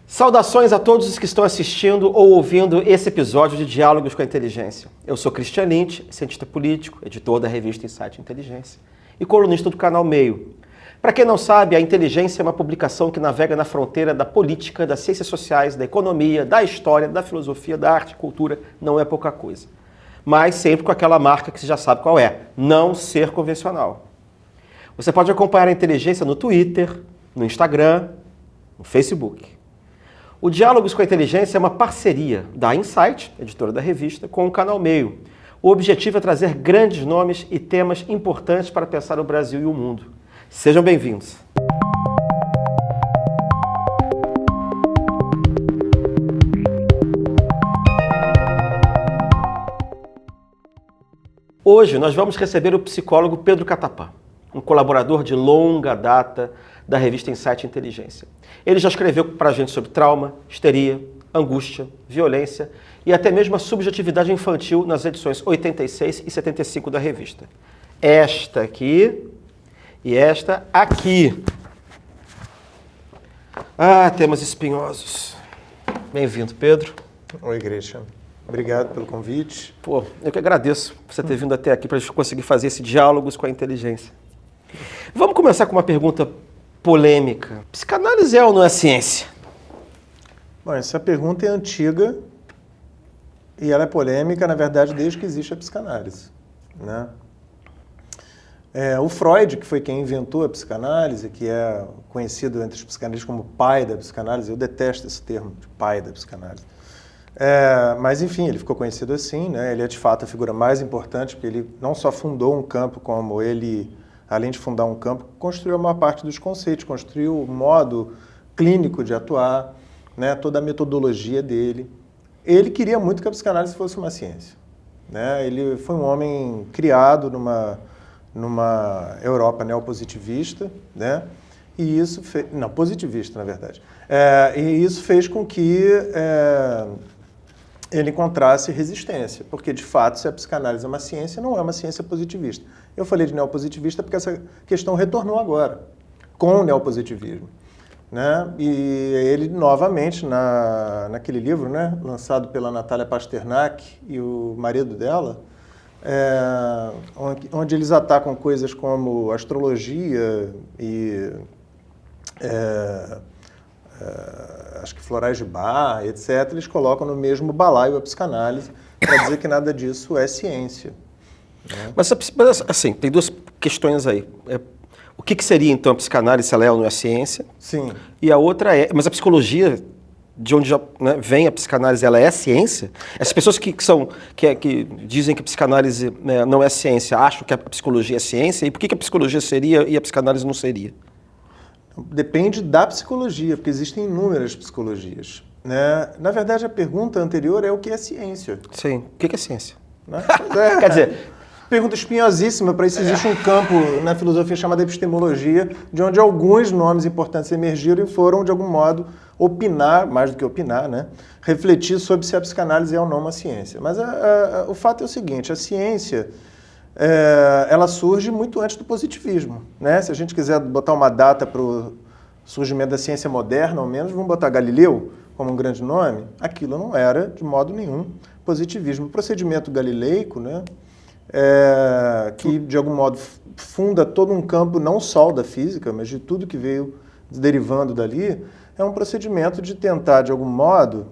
Saudações a todos os que estão assistindo ou ouvindo esse episódio de Diálogos com a Inteligência. Eu sou Christian Lynch, cientista político, editor da revista Insight Inteligência e colunista do canal Meio. Para quem não sabe, a Inteligência é uma publicação que navega na fronteira da política, das ciências sociais, da economia, da história, da filosofia, da arte e cultura. Não é pouca coisa. Mas sempre com aquela marca que você já sabe qual é: não ser convencional. Você pode acompanhar a Inteligência no Twitter, no Instagram, no Facebook. O Diálogos com a Inteligência é uma parceria da Insight, editora da revista, com o canal Meio. O objetivo é trazer grandes nomes e temas importantes para pensar o Brasil e o mundo. Sejam bem-vindos. Hoje nós vamos receber o psicólogo Pedro Catapã, um colaborador de longa data da revista Insight Inteligência. Ele já escreveu para a gente sobre trauma, histeria, angústia, violência e até mesmo a subjetividade infantil nas edições 86 e 75 da revista. Esta aqui e esta aqui. Temas espinhosos. Bem-vindo, Pedro. Oi, Christian. Obrigado pelo convite. Pô, eu que agradeço por você ter vindo até aqui para a gente conseguir fazer esse Diálogos com a Inteligência. Vamos começar com uma pergunta polêmica. Psicanálise é ou não é ciência? Bom, essa pergunta é antiga e ela é polêmica, na verdade, desde que existe a psicanálise, né? O Freud, que foi quem inventou a psicanálise, que é conhecido entre os psicanalistas como pai da psicanálise, eu detesto esse termo de pai da psicanálise. Mas, enfim, ele ficou conhecido assim, né? Ele é, de fato, a figura mais importante, porque ele não só fundou um campo, como ele, além de fundar um campo, construiu a maior parte dos conceitos, construiu o modo clínico de atuar, né? Toda a metodologia dele. Ele queria muito que a psicanálise fosse uma ciência, né? Ele foi um homem criado numa Europa neopositivista, né? E isso fez... Não, positivista, na verdade. E isso fez com que ele encontrasse resistência, porque, de fato, se a psicanálise é uma ciência, não é uma ciência positivista. Eu falei de neopositivista porque essa questão retornou agora, com o neopositivismo, né? E ele, novamente, naquele livro, né, lançado pela Natália Pasternak e o marido dela, onde eles atacam coisas como astrologia e acho que florais de Bach, etc., eles colocam no mesmo balaio a psicanálise para dizer que nada disso é ciência, né? Mas, assim, tem duas questões aí. O que seria, então, a psicanálise, se ela é ou não é ciência? Sim. E a outra é... Mas a psicologia, de onde já, né, vem a psicanálise, ela é ciência? Essas pessoas que dizem que a psicanálise, né, não é ciência, acham que a psicologia é ciência, e por que a psicologia seria e a psicanálise não seria? Depende da psicologia, porque existem inúmeras psicologias, né? Na verdade, a pergunta anterior é o que é ciência. Sim, o que é ciência? Né? Quer dizer... Pergunta espinhosíssima, para isso existe um campo na filosofia chamado epistemologia, de onde alguns nomes importantes emergiram e foram, de algum modo, opinar, mais do que opinar, né? Refletir sobre se a psicanálise é ou não uma ciência. Mas o fato é o seguinte: a ciência ela surge muito antes do positivismo, né? Se a gente quiser botar uma data para o surgimento da ciência moderna, ao menos, vamos botar Galileu como um grande nome. Aquilo não era, de modo nenhum, positivismo. O procedimento galileico, né? Que de algum modo funda todo um campo não só da física, mas de tudo que veio derivando dali, é um procedimento de tentar, de algum modo,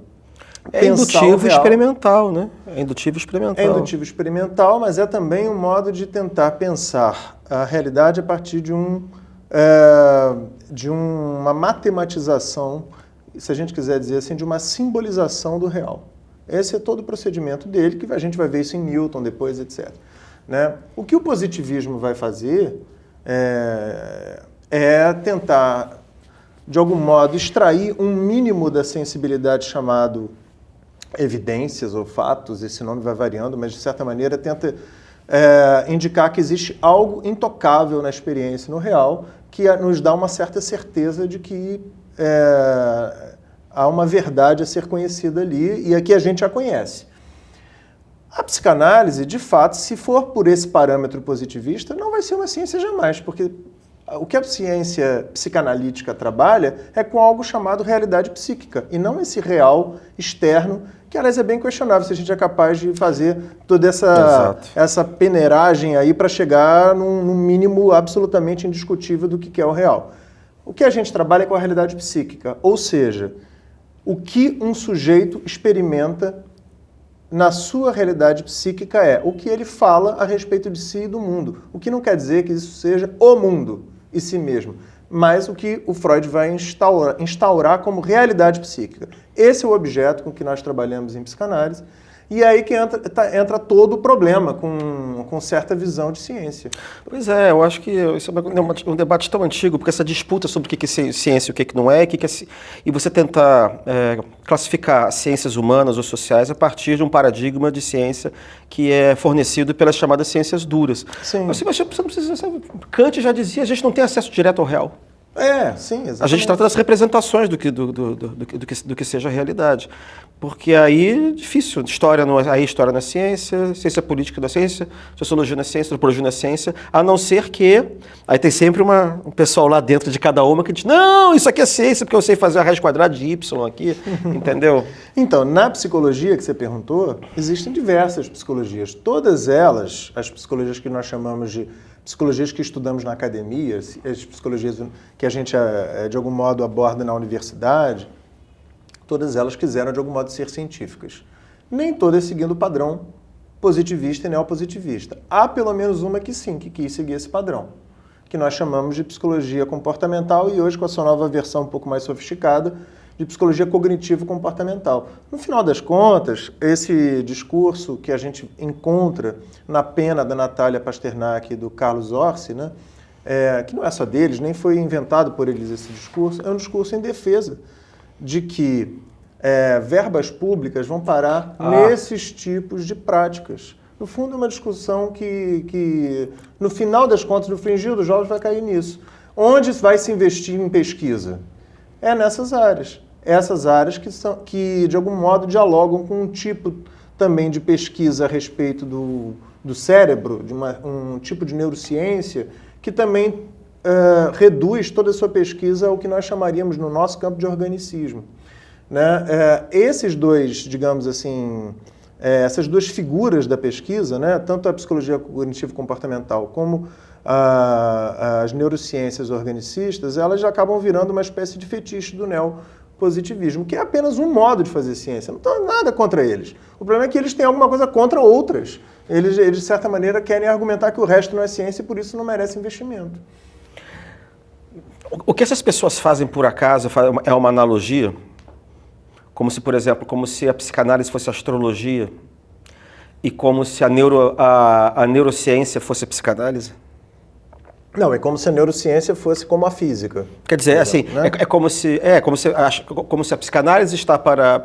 indutivo experimental, né? É indutivo experimental. É indutivo experimental, mas é também um modo de tentar pensar a realidade a partir de uma matematização, se a gente quiser dizer assim, de uma simbolização do real. Esse é todo o procedimento dele, que a gente vai ver isso em Newton depois, etc. Né? O que o positivismo vai fazer é tentar, de algum modo, extrair um mínimo da sensibilidade chamado evidências ou fatos, esse nome vai variando, mas, de certa maneira, tenta indicar que existe algo intocável na experiência, no real, que nos dá uma certa certeza de que há uma verdade a ser conhecida ali e aqui a gente a conhece. A psicanálise, de fato, se for por esse parâmetro positivista, não vai ser uma ciência jamais, porque O que a ciência psicanalítica trabalha é com algo chamado realidade psíquica, e não esse real externo, que, aliás, é bem questionável se a gente é capaz de fazer toda essa peneiragem aí para chegar num mínimo absolutamente indiscutível do que é o real. O que a gente trabalha é com a realidade psíquica, ou seja, o que um sujeito experimenta na sua realidade psíquica é o que ele fala a respeito de si e do mundo. O que não quer dizer que isso seja o mundo e si mesmo, mas o que o Freud vai instaurar como realidade psíquica. Esse é o objeto com que nós trabalhamos em psicanálise, e é aí que entra todo o problema com certa visão de ciência. Pois é, eu acho que isso é um debate tão antigo, porque essa disputa sobre o que é ciência e o que não é, e você tentar classificar ciências humanas ou sociais a partir de um paradigma de ciência que é fornecido pelas chamadas ciências duras. Sim. Você não precisa, Kant já dizia, a gente não tem acesso direto ao real. Sim, exatamente. A gente trata das representações do que seja a realidade. Porque aí é difícil. História não é ciência, ciência política não é ciência, sociologia não é ciência, antropologia não é ciência, a não ser que... Aí tem sempre um pessoal lá dentro de cada uma que diz, não, isso aqui é ciência, porque eu sei fazer a raiz quadrada de Y aqui, entendeu? Então, na psicologia que você perguntou, existem diversas psicologias. Todas elas, as psicologias que nós chamamos de psicologias que estudamos na academia, as psicologias que a gente, de algum modo, aborda na universidade, todas elas quiseram, de algum modo, ser científicas. Nem todas seguindo o padrão positivista e neopositivista. Há pelo menos uma que sim, que quis seguir esse padrão, que nós chamamos de psicologia comportamental e hoje, com a sua nova versão um pouco mais sofisticada, de psicologia cognitivo-comportamental. No final das contas, esse discurso que a gente encontra na pena da Natália Pasternak e do Carlos Orsi, né, que não é só deles, nem foi inventado por eles esse discurso, é um discurso em defesa de que verbas públicas vão parar nesses tipos de práticas. No fundo, é uma discussão que, no final das contas, no fringir dos jogos, vai cair nisso. Onde vai se investir em pesquisa? É nessas áreas. Essas áreas que, de algum modo, dialogam com um tipo também de pesquisa a respeito do cérebro, de um tipo de neurociência, que também reduz toda a sua pesquisa ao que nós chamaríamos, no nosso campo, de organicismo. Né? Esses dois, digamos assim, essas duas figuras da pesquisa, né, tanto a psicologia cognitivo-comportamental como as neurociências organicistas, elas já acabam virando uma espécie de fetiche do neopositivismo, que é apenas um modo de fazer ciência. Não tem nada contra eles. O problema é que eles têm alguma coisa contra outras. Eles, de certa maneira, querem argumentar que o resto não é ciência e por isso não merece investimento. O que essas pessoas fazem, por acaso, é uma analogia, como se, por exemplo, como se a psicanálise fosse astrologia e como se a neurociência fosse a psicanálise? Não, é como se a neurociência fosse como a física. Quer dizer, assim, né? como se a psicanálise está para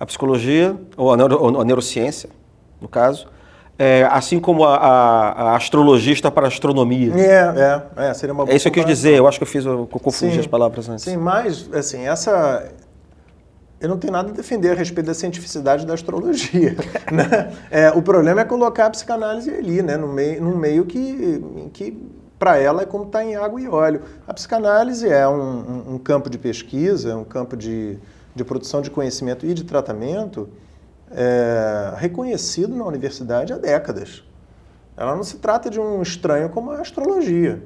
a psicologia, ou a neurociência, no caso, assim como a astrologia está para a astronomia. Seria uma boa isso que eu quis dizer, eu acho que eu confundi as palavras antes. Sim, mas, assim, eu não tenho nada a defender a respeito da cientificidade da astrologia. Né? O problema é colocar a psicanálise ali, né? num meio que para ela, é como está em água e óleo. A psicanálise é um campo de pesquisa, um campo de produção de conhecimento e de tratamento reconhecido na universidade há décadas. Ela não se trata de um estranho como a astrologia,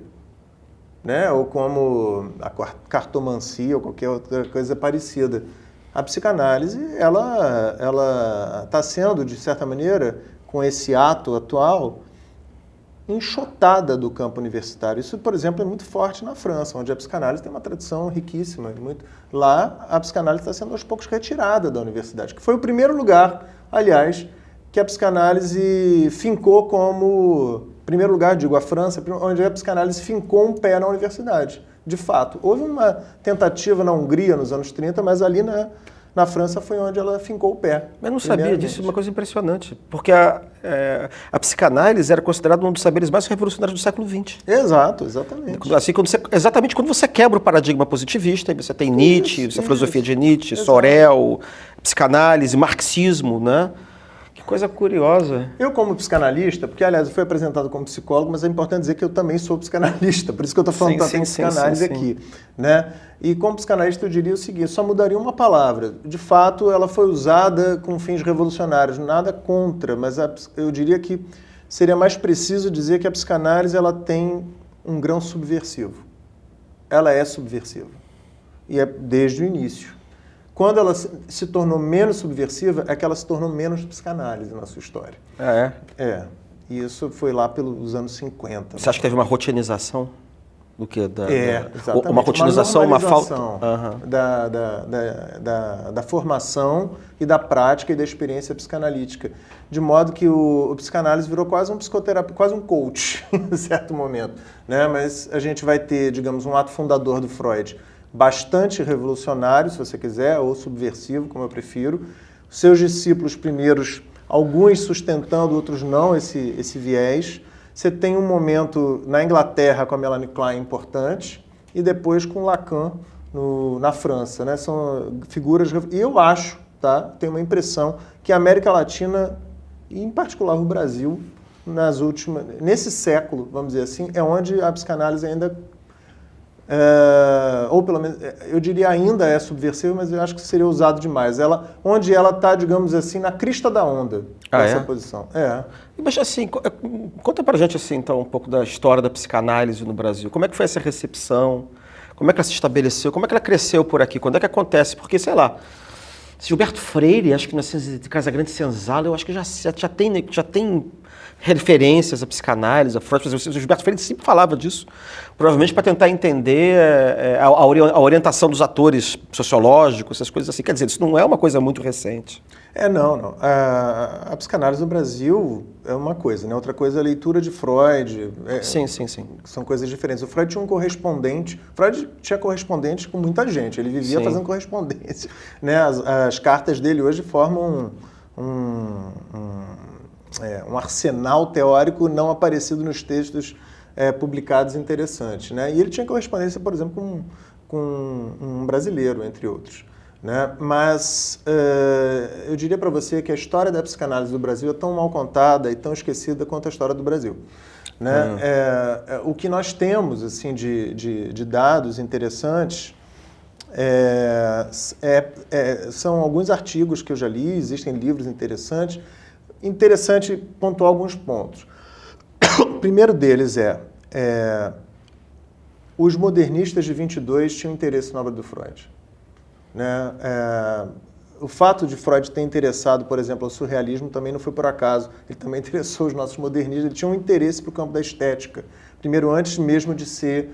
né? Ou como a cartomancia ou qualquer outra coisa parecida. A psicanálise, ela está sendo, de certa maneira, com esse ato atual, enxotada do campo universitário. Isso, por exemplo, é muito forte na França, onde a psicanálise tem uma tradição riquíssima. Lá, a psicanálise está sendo aos poucos retirada da universidade, que foi o primeiro lugar, aliás, que a psicanálise fincou como... Primeiro lugar, digo, a França, onde a psicanálise fincou um pé na universidade. De fato, houve uma tentativa na Hungria nos anos 30, mas ali na França foi onde ela fincou o pé. Eu não sabia disso, uma coisa impressionante, porque a psicanálise era considerada um dos saberes mais revolucionários do século XX. Exato, exatamente. Assim, exatamente quando você quebra o paradigma positivista, você tem Nietzsche, a filosofia de Nietzsche, Sorel, psicanálise, marxismo, né? Coisa curiosa. Eu, como psicanalista, porque, aliás, eu fui apresentado como psicólogo, mas é importante dizer que eu também sou psicanalista, por isso que eu estou falando tanto em psicanálise aqui, né? E como psicanalista eu diria o seguinte, só mudaria uma palavra. De fato, ela foi usada com fins revolucionários, nada contra, mas eu diria que seria mais preciso dizer que a psicanálise ela tem um grão subversivo. Ela é subversiva. E é desde o início. Quando ela se tornou menos subversiva, é que ela se tornou menos psicanálise na sua história. Ah, é? É. E isso foi lá pelos anos 50. Você acha que teve uma rotinização do que? Exatamente. Uma rotinização, uma falta... Da formação e da prática e da experiência psicanalítica. De modo que o psicanálise virou quase um psicoterapeuta, quase um coach, em certo momento. Né? Mas a gente vai ter, digamos, um ato fundador do Freud, bastante revolucionário, se você quiser, ou subversivo, como eu prefiro. Seus discípulos primeiros, alguns sustentando, outros não, esse viés. Você tem um momento na Inglaterra com a Melanie Klein importante e depois com Lacan na França. Né? São figuras... E eu acho, tá? Tenho uma impressão que a América Latina, e em particular o Brasil, nesse século, vamos dizer assim, é onde a psicanálise ainda... ou pelo menos, eu diria ainda é subversiva, mas eu acho que seria usado demais. Onde ela está, digamos assim, na crista da onda, nessa posição. Mas assim, conta pra gente assim, então, um pouco da história da psicanálise no Brasil. Como é que foi essa recepção? Como é que ela se estabeleceu? Como é que ela cresceu por aqui? Quando é que acontece? Porque, sei lá, Gilberto Freire, acho que na Casagrande Senzala, eu acho que já tem referências à psicanálise, a Freud. O Gilberto Freire sempre falava disso, provavelmente para tentar entender a orientação dos atores sociológicos, essas coisas assim. Quer dizer, isso não é uma coisa muito recente. Não. A psicanálise no Brasil é uma coisa, né? Outra coisa é a leitura de Freud. Sim. São coisas diferentes. O Freud tinha um correspondente. Freud tinha correspondente com muita gente. Ele vivia fazendo correspondência. Né? As cartas dele hoje formam um arsenal teórico não aparecido nos textos publicados interessantes. Né? E ele tinha correspondência, por exemplo, com um brasileiro, entre outros. Né? Mas eu diria para você que a história da psicanálise do Brasil é tão mal contada e tão esquecida quanto a história do Brasil. Né? O que nós temos assim, de dados interessantes são alguns artigos que eu já li, existem livros interessantes. Interessante pontuar alguns pontos. O primeiro deles os modernistas de 22 tinham interesse na obra do Freud. Né? O fato de Freud ter interessado, por exemplo, ao surrealismo também não foi por acaso. Ele também interessou os nossos modernistas, ele tinha um interesse para o campo da estética. Primeiro, antes mesmo de ser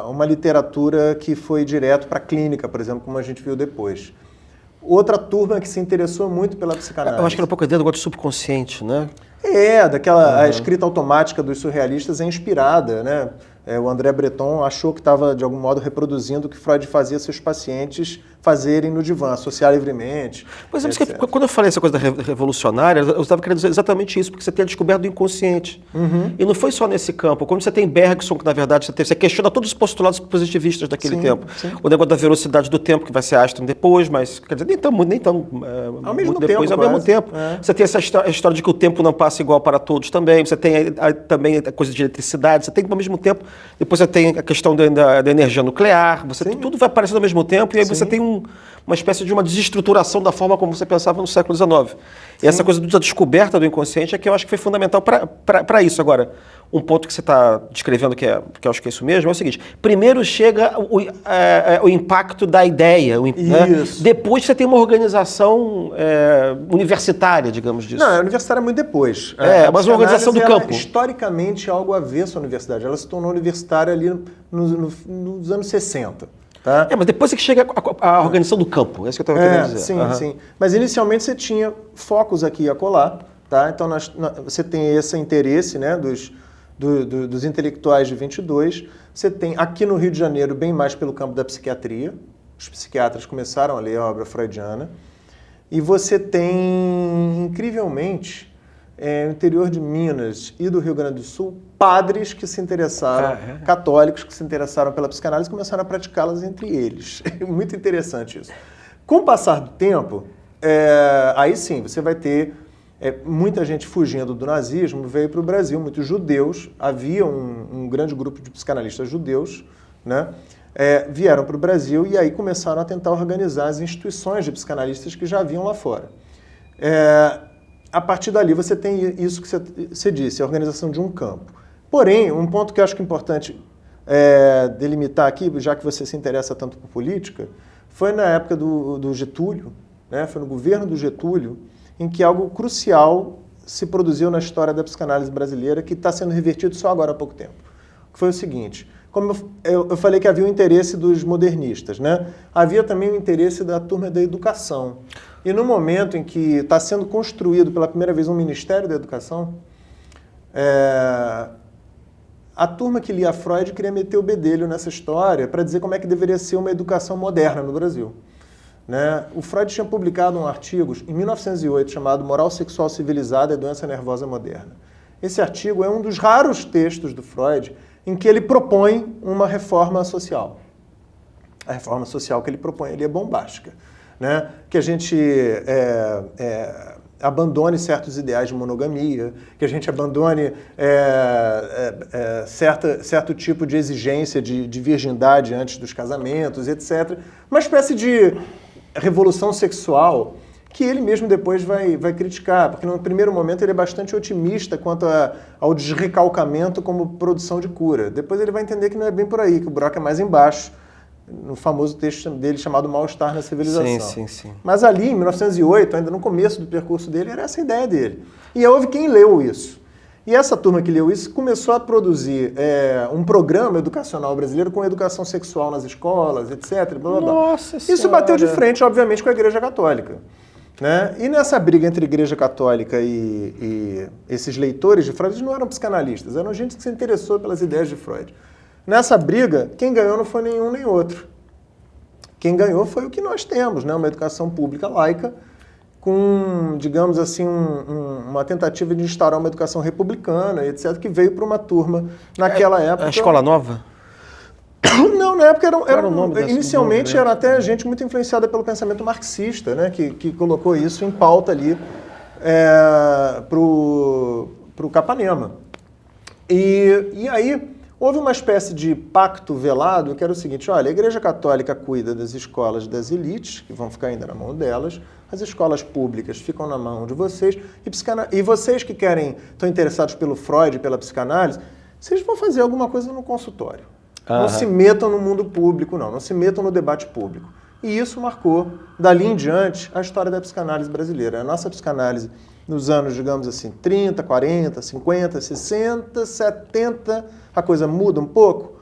uma literatura que foi direto para a clínica, por exemplo, como a gente viu depois. Outra turma que se interessou muito pela psicanálise. Eu acho que era um pouco dentro do subconsciente, né? A escrita automática dos surrealistas é inspirada, né? O André Breton achou que estava, de algum modo, reproduzindo o que Freud fazia seus pacientes fazerem no divã, associar livremente. Pois é, quando eu falei essa coisa da revolucionária, eu estava querendo dizer exatamente isso, porque você tem a descoberta do inconsciente. E não foi só nesse campo. Como você tem Bergson, que na verdade você questiona todos os postulados positivistas daquele tempo. Sim. O negócio da velocidade do tempo, que vai ser Einstein depois, mas quer dizer, nem tão ao mesmo depois, tempo, ao mesmo tempo. Você tem essa história de que o tempo não passa igual para todos também. Você tem também a coisa de eletricidade. Você tem ao mesmo tempo. Depois você tem a questão da energia nuclear, tudo vai aparecendo ao mesmo tempo, e aí você tem uma espécie de uma desestruturação da forma como você pensava no século XIX. E essa coisa da descoberta do inconsciente é que eu acho que foi fundamental para isso. Agora, um ponto que você está descrevendo, que eu acho que é isso mesmo, é o seguinte: primeiro chega o impacto da ideia, né? Depois você tem uma organização universitária, digamos disso. Não, a universitária é muito depois. Mas uma organização do campo. Historicamente, algo avesso à universidade. Ela se tornou universitária ali nos anos 60. Tá? Mas depois é que chega a organização do campo, é isso que eu estava querendo dizer. Sim. Mas inicialmente você tinha focos aqui e acolá, tá? Então você tem esse interesse, né, dos intelectuais de 22, você tem aqui no Rio de Janeiro bem mais pelo campo da psiquiatria, os psiquiatras começaram a ler a obra freudiana, e você tem, incrivelmente, no interior de Minas e do Rio Grande do Sul, padres que se interessaram, católicos que se interessaram pela psicanálise e começaram a praticá-las entre eles. Muito interessante isso. Com o passar do tempo, aí sim, você vai ter muita gente fugindo do nazismo, veio para o Brasil, muitos judeus, havia um grande grupo de psicanalistas judeus, né? Vieram para o Brasil e aí começaram a tentar organizar as instituições de psicanalistas que já haviam lá fora. A partir dali você tem isso que você disse, a organização de um campo. Porém, um ponto que eu acho que é importante delimitar aqui, já que você se interessa tanto por política, foi na época do Getúlio, né? Foi no governo do Getúlio, em que algo crucial se produziu na história da psicanálise brasileira que está sendo revertido só agora há pouco tempo. Que foi o seguinte, como eu falei que havia o interesse dos modernistas, né? Havia também o interesse da turma da educação. E no momento em que está sendo construído pela primeira vez um Ministério da Educação, a turma que lia Freud queria meter o bedelho nessa história para dizer como é que deveria ser uma educação moderna no Brasil. Né? O Freud tinha publicado um artigo em 1908 chamado Moral Sexual Civilizada e Doença Nervosa Moderna. Esse artigo é um dos raros textos do Freud em que ele propõe uma reforma social. A reforma social que ele propõe ali é bombástica. Né? Que a gente abandone certos ideais de monogamia, que a gente abandone certo tipo de exigência de virgindade antes dos casamentos, etc. Uma espécie de revolução sexual que ele mesmo depois vai criticar, porque no primeiro momento ele é bastante otimista quanto ao desrecalcamento como produção de cura. Depois ele vai entender que não é bem por aí, que o buraco é mais embaixo, no famoso texto dele chamado Mal-Estar na Civilização. Sim. Mas ali, em 1908, ainda no começo do percurso dele, era essa a ideia dele. E houve quem leu isso. E essa turma que leu isso começou a produzir um programa educacional brasileiro com educação sexual nas escolas, etc. Blá, blá, blá. Nossa Isso Senhora. bateu de frente, obviamente, com a Igreja Católica. Né? E nessa briga entre Igreja Católica e esses leitores de Freud, eles não eram psicanalistas, eram gente que se interessou pelas ideias de Freud. Nessa briga, quem ganhou não foi nenhum nem outro. Quem ganhou foi o que nós temos, né? Uma educação pública laica, com, digamos assim, uma tentativa de instaurar uma educação republicana, etc., que veio para uma turma naquela época. A Escola Nova? Não, na época era o nome inicialmente era até gente muito influenciada pelo pensamento marxista, né? Que colocou isso em pauta ali para o Capanema. E aí houve uma espécie de pacto velado que era o seguinte, olha, a Igreja Católica cuida das escolas das elites, que vão ficar ainda na mão delas, as escolas públicas ficam na mão de vocês, e vocês que estão interessados pelo Freud, pela psicanálise, vocês vão fazer alguma coisa no consultório. Não se metam no mundo público, não se metam no debate público. E isso marcou, dali em diante, a história da psicanálise brasileira. A nossa psicanálise, nos anos, digamos assim, 30, 40, 50, 60, 70, a coisa muda um pouco,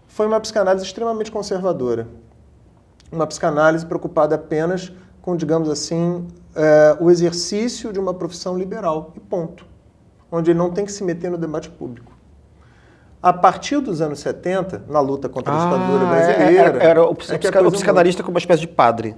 foi uma psicanálise extremamente conservadora. Uma psicanálise preocupada apenas com, digamos assim, o exercício de uma profissão liberal, e ponto. Onde ele não tem que se meter no debate público. A partir dos anos 70, na luta contra a ditadura brasileira... Era o psicanalista como uma espécie de padre.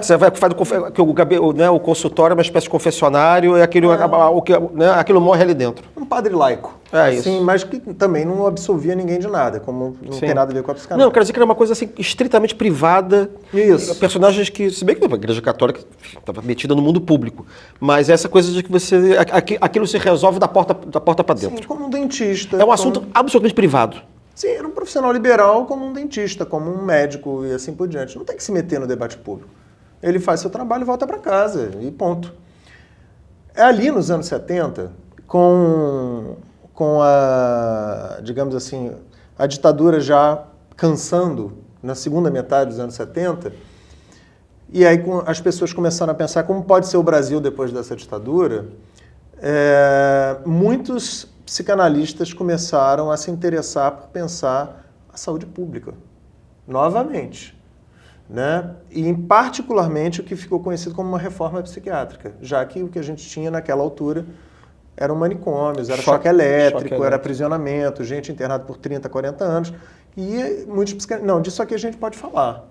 Você vai o consultório é uma espécie de confessionário e aquilo morre ali dentro. Um padre laico. Isso. Mas que também não absolvia ninguém de nada, como não tem nada a ver com a psicanálise. Não, quero dizer que era uma coisa assim, estritamente privada. Isso. Personagens que, se bem que a Igreja Católica estava metida no mundo público, mas essa coisa de que aquilo se resolve da porta para dentro. Sim, como um dentista. É um assunto absolutamente privado. Sim, era um profissional liberal como um dentista, como um médico e assim por diante. Não tem que se meter no debate público. Ele faz seu trabalho e volta para casa, e ponto. É ali nos anos 70, com a, digamos assim, a ditadura já cansando na segunda metade dos anos 70, e aí as pessoas começaram a pensar como pode ser o Brasil depois dessa ditadura, muitos psicanalistas começaram a se interessar por pensar a saúde pública, novamente. Né? E, particularmente, o que ficou conhecido como uma reforma psiquiátrica, já que o que a gente tinha naquela altura eram manicômios, era choque elétrico, era aprisionamento, gente internada por 30, 40 anos. E muitos psicanalistas... Não, disso aqui a gente pode falar.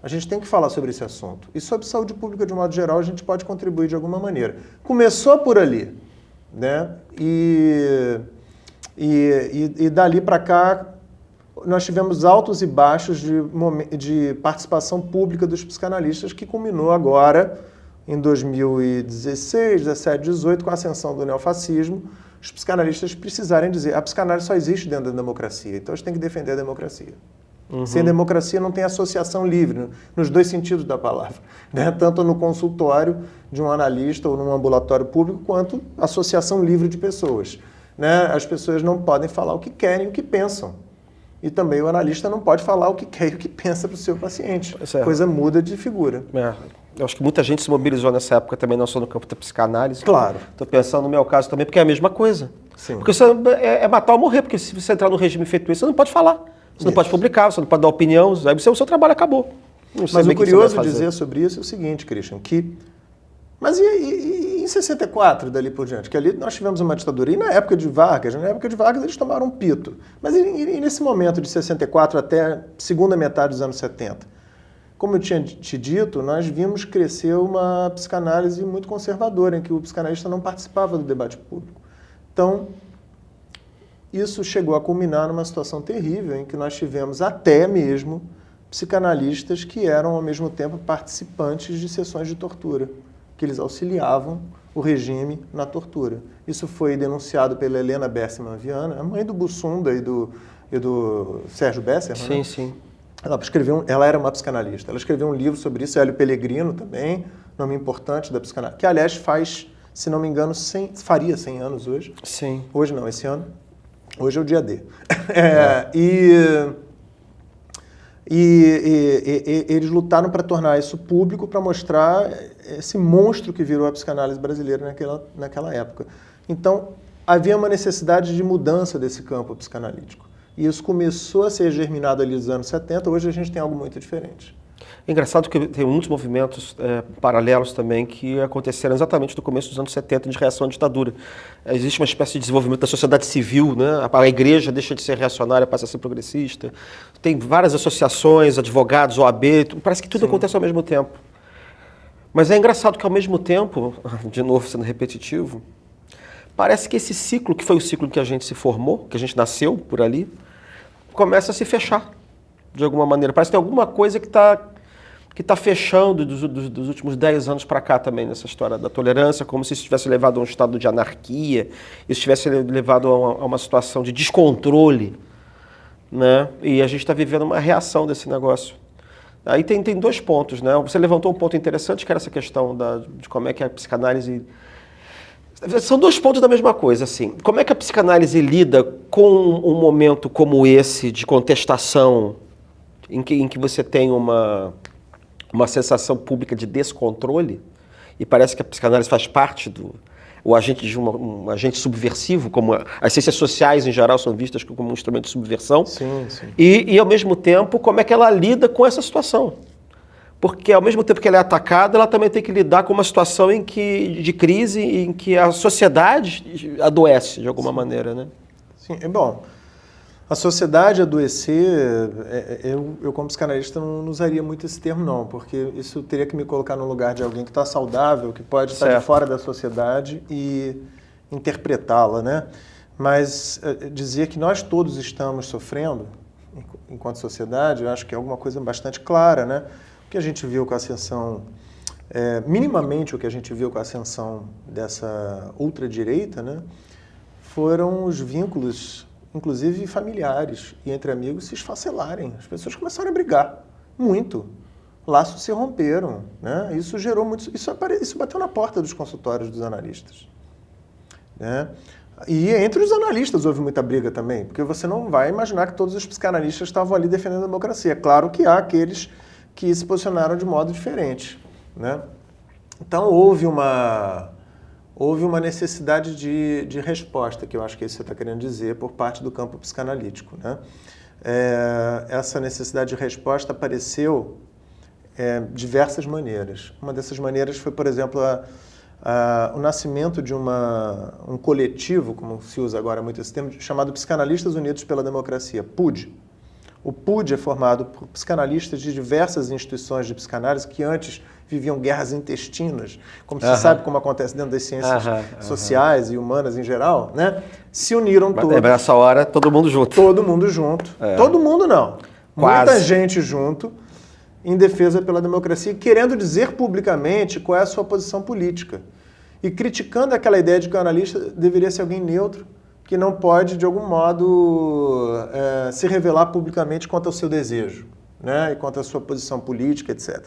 A gente tem que falar sobre esse assunto. E sobre saúde pública, de modo geral, a gente pode contribuir de alguma maneira. Começou por ali, né? E dali para cá... nós tivemos altos e baixos de participação pública dos psicanalistas, que culminou agora, em 2016, 17, 18, com a ascensão do neofascismo, os psicanalistas precisarem dizer a psicanálise só existe dentro da democracia, então a gente tem que defender a democracia. Sem democracia não tem associação livre, nos dois sentidos da palavra, né? Tanto no consultório de um analista ou num ambulatório público, quanto associação livre de pessoas, né? As pessoas não podem falar o que querem e o que pensam. E também o analista não pode falar o que quer e o que pensa para o seu paciente. Coisa muda de figura. Eu acho que muita gente se mobilizou nessa época também, não só no campo da psicanálise. Claro. Estou pensando no meu caso também, porque é a mesma coisa. Sim. Porque isso é matar ou morrer, porque se você entrar no regime feito isso, você não pode falar. Você não pode publicar, você não pode dar opinião, aí o seu trabalho acabou. Mas o curioso dizer sobre isso é o seguinte, Christian, que... Mas e em 64, dali por diante? Que ali nós tivemos uma ditadura. E na época de Vargas eles tomaram um pito. Mas e nesse momento de 64 até segunda metade dos anos 70? Como eu tinha te dito, nós vimos crescer uma psicanálise muito conservadora, em que o psicanalista não participava do debate público. Então, isso chegou a culminar numa situação terrível, em que nós tivemos até mesmo psicanalistas que eram, ao mesmo tempo, participantes de sessões de tortura, que eles auxiliavam o regime na tortura. Isso foi denunciado pela Helena Bessermann Viana, a mãe do Bussunda e do Sérgio Bessermann. Sim, né? sim. Ela era uma psicanalista. Ela escreveu um livro sobre isso, Hélio Pellegrino também, nome importante da psicanálise, que, aliás, faz, se não me engano, faria 100 anos hoje. Sim. Hoje não, esse ano. Hoje é o dia D. E eles lutaram para tornar isso público, para mostrar esse monstro que virou a psicanálise brasileira naquela época. Então, havia uma necessidade de mudança desse campo psicanalítico. E isso começou a ser germinado ali nos anos 70, hoje a gente tem algo muito diferente. É engraçado que tem muitos movimentos paralelos também que aconteceram exatamente no começo dos anos 70 de reação à ditadura. Existe uma espécie de desenvolvimento da sociedade civil, né? A igreja deixa de ser reacionária, passa a ser progressista. Tem várias associações, advogados, OAB, parece que tudo acontece ao mesmo tempo. Mas é engraçado que ao mesmo tempo, de novo sendo repetitivo, parece que esse ciclo, que foi o ciclo em que a gente se formou, que a gente nasceu por ali, começa a se fechar de alguma maneira. Parece que tem alguma coisa que está fechando dos últimos 10 anos para cá também, nessa história da tolerância, como se isso tivesse levado a um estado de anarquia, isso tivesse levado a uma situação de descontrole, né? E a gente está vivendo uma reação desse negócio. Aí tem dois pontos, né? Você levantou um ponto interessante, que era essa questão de como é que a psicanálise... São dois pontos da mesma coisa, assim. Como é que a psicanálise lida com um momento como esse de contestação, em que você tem uma sensação pública de descontrole, e parece que a psicanálise faz parte o agente de um agente subversivo, como as ciências sociais em geral são vistas como um instrumento de subversão. Sim, sim. E ao mesmo tempo, como é que ela lida com essa situação. Porque ao mesmo tempo que ela é atacada, ela também tem que lidar com uma situação de crise em que a sociedade adoece de alguma maneira, né? Sim, bom, a sociedade adoecer, eu como psicanalista não usaria muito esse termo não, porque isso teria que me colocar no lugar de alguém que está saudável, que pode estar de fora da sociedade e interpretá-la, né? Mas dizer que nós todos estamos sofrendo, enquanto sociedade, eu acho que é alguma coisa bastante clara, né? O que a gente viu com a ascensão, minimamente o que a gente viu com a ascensão dessa ultradireita, né? Foram os vínculos, inclusive familiares e entre amigos, se esfacelarem. As pessoas começaram a brigar, muito. Laços se romperam, né? Isso gerou muito... Isso bateu na porta dos consultórios dos analistas, né? E entre os analistas houve muita briga também, porque você não vai imaginar que todos os psicanalistas estavam ali defendendo a democracia. Claro que há aqueles que se posicionaram de modo diferente, né? Então houve uma necessidade de resposta, que eu acho que é isso que você está querendo dizer, por parte do campo psicanalítico, né? Essa necessidade de resposta apareceu de diversas maneiras. Uma dessas maneiras foi, por exemplo, o nascimento de um coletivo, como se usa agora muito esse termo, chamado Psicanalistas Unidos pela Democracia, PUD. O PUD é formado por psicanalistas de diversas instituições de psicanálise que antes viviam guerras intestinas, como se sabe como acontece dentro das ciências sociais e humanas em geral, né? Se uniram todos. Nessa hora, todo mundo junto. Todo mundo junto. Todo mundo não. Quase. Muita gente junto em defesa pela democracia, querendo dizer publicamente qual é a sua posição política. E criticando aquela ideia de que o analista deveria ser alguém neutro, que não pode, de algum modo, se revelar publicamente quanto ao seu desejo, né? E quanto à sua posição política, etc.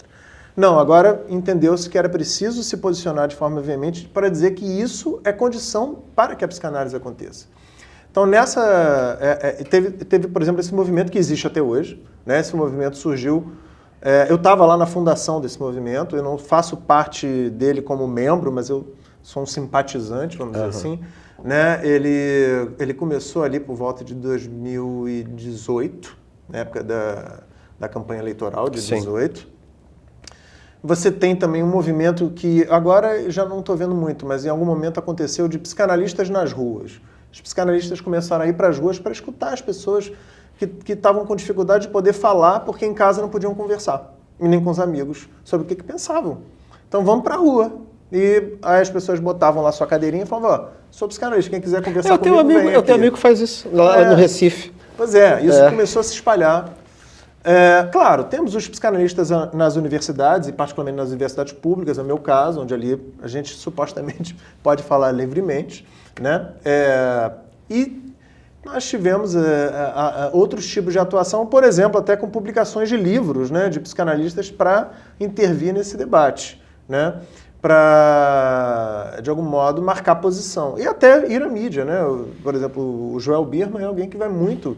Não, agora entendeu-se que era preciso se posicionar de forma veemente para dizer que isso é condição para que a psicanálise aconteça. Então, teve, por exemplo, esse movimento que existe até hoje, né? Esse movimento surgiu... eu estava lá na fundação desse movimento, eu não faço parte dele como membro, mas eu sou um simpatizante, vamos dizer assim. Né? Ele começou ali por volta de 2018, na época da campanha eleitoral de 2018. Você tem também um movimento que agora já não estou vendo muito, mas em algum momento aconteceu, de psicanalistas nas ruas. Os psicanalistas começaram a ir para as ruas para escutar as pessoas que estavam com dificuldade de poder falar porque em casa não podiam conversar, e nem com os amigos, sobre o que pensavam. Então vamos para a rua. E aí as pessoas botavam lá sua cadeirinha e falavam, sou psicanalista, quem quiser conversar comigo, eu tenho amigo que faz isso, lá no Recife. Pois é, isso começou a se espalhar. Claro, temos os psicanalistas nas universidades, e particularmente nas universidades públicas, no meu caso, onde ali a gente supostamente pode falar livremente, né? E nós tivemos outros tipos de atuação, por exemplo, até com publicações de livros, né, de psicanalistas para intervir nesse debate, né? Para, de algum modo, marcar posição. E até ir à mídia, né? Por exemplo, o Joel Biermann é alguém que vai muito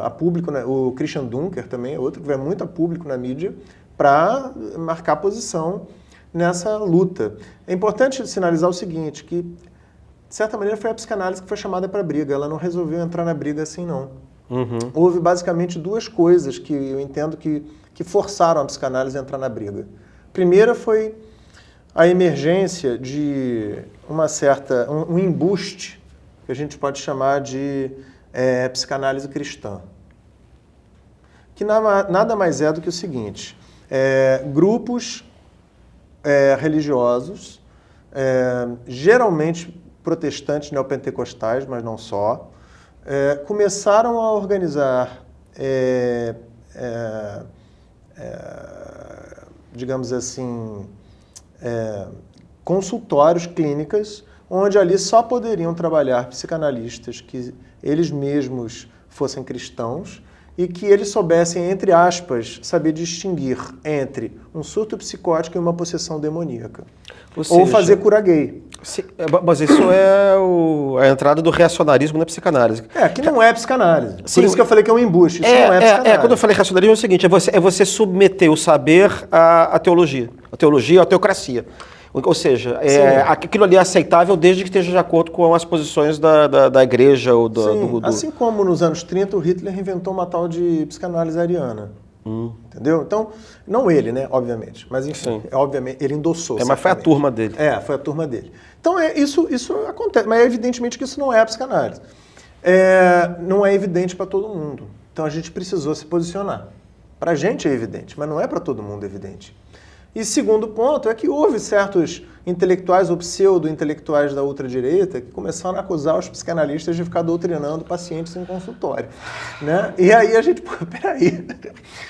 a público, né? O Christian Dunker também é outro que vai muito a público na mídia para marcar posição nessa luta. É importante sinalizar o seguinte, que, de certa maneira, foi a psicanálise que foi chamada para a briga. Ela não resolveu entrar na briga assim, não. Houve, basicamente, duas coisas que eu entendo que forçaram a psicanálise a entrar na briga. A primeira foi a emergência de um embuste, que a gente pode chamar de psicanálise cristã. Que nada mais é do que o seguinte, grupos religiosos, geralmente protestantes neopentecostais, mas não só, começaram a organizar, digamos assim, consultórios, clínicas, onde ali só poderiam trabalhar psicanalistas que eles mesmos fossem cristãos e que eles soubessem, entre aspas, saber distinguir entre um surto psicótico e uma possessão demoníaca. Ou fazer cura gay. Mas isso é a entrada do reacionarismo na psicanálise. Que não é psicanálise. Sim, por isso que eu falei que é um embuste. Isso não é psicanálise. Quando eu falei reacionarismo é o seguinte, é você submeter o saber à teologia. A teologia, à teocracia. Ou seja, aquilo ali é aceitável desde que esteja de acordo com as posições da igreja ou do... Assim como nos anos 30 o Hitler inventou uma tal de psicanálise ariana. Entendeu? Então, não ele, né, obviamente, mas enfim, obviamente, ele endossou. Mas foi a turma dele. Foi a turma dele. Então, isso acontece, mas evidentemente que isso não é a psicanálise. Não é evidente para todo mundo. Então, a gente precisou se posicionar. Para a gente é evidente, mas não é para todo mundo evidente. E segundo ponto é que houve certos intelectuais ou pseudo-intelectuais da ultradireita que começaram a acusar os psicanalistas de ficar doutrinando pacientes em consultório, né? E aí a gente, peraí,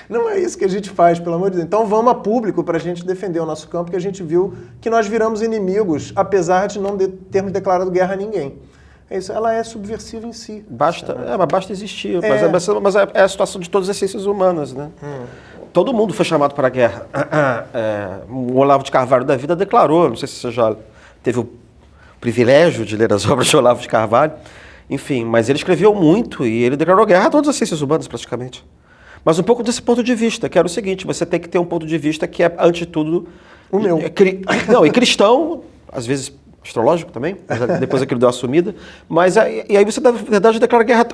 não é isso que a gente faz, pelo amor de Deus. Então vamos a público para a gente defender o nosso campo, que a gente viu que nós viramos inimigos, apesar de não termos declarado guerra a ninguém. Isso, ela é subversiva em si. Basta existir, mas é a situação de todas as ciências humanas, né? Todo mundo foi chamado para a guerra. O Olavo de Carvalho da vida declarou, não sei se você já teve o privilégio de ler as obras de Olavo de Carvalho, enfim, mas ele escreveu muito e ele declarou guerra a todas as ciências humanas praticamente. Mas um pouco desse ponto de vista, que era o seguinte, você tem que ter um ponto de vista que é, antes de tudo... O meu. E cristão, às vezes astrológico também, depois aquilo deu uma sumida, mas e aí você, na verdade, declara guerra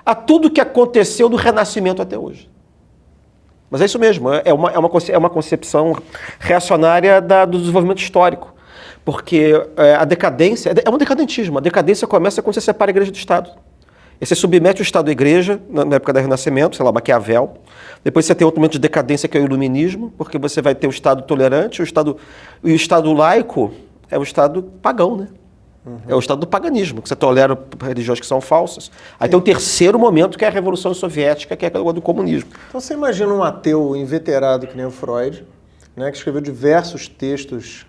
a tudo que aconteceu do Renascimento até hoje. Mas é isso mesmo, é uma concepção reacionária do desenvolvimento histórico. Porque a decadência, é um decadentismo, a decadência começa quando você separa a igreja do Estado. E você submete o Estado à igreja, na época do Renascimento, sei lá, Maquiavel. Depois você tem outro momento de decadência, que é o Iluminismo, porque você vai ter o Estado tolerante, e o Estado laico é o Estado pagão, né? É o Estado do paganismo, que você tolera religiões que são falsas. Aí tem o terceiro momento, que é a Revolução Soviética, que é a do comunismo. Então você imagina um ateu inveterado que nem o Freud, né, que escreveu diversos textos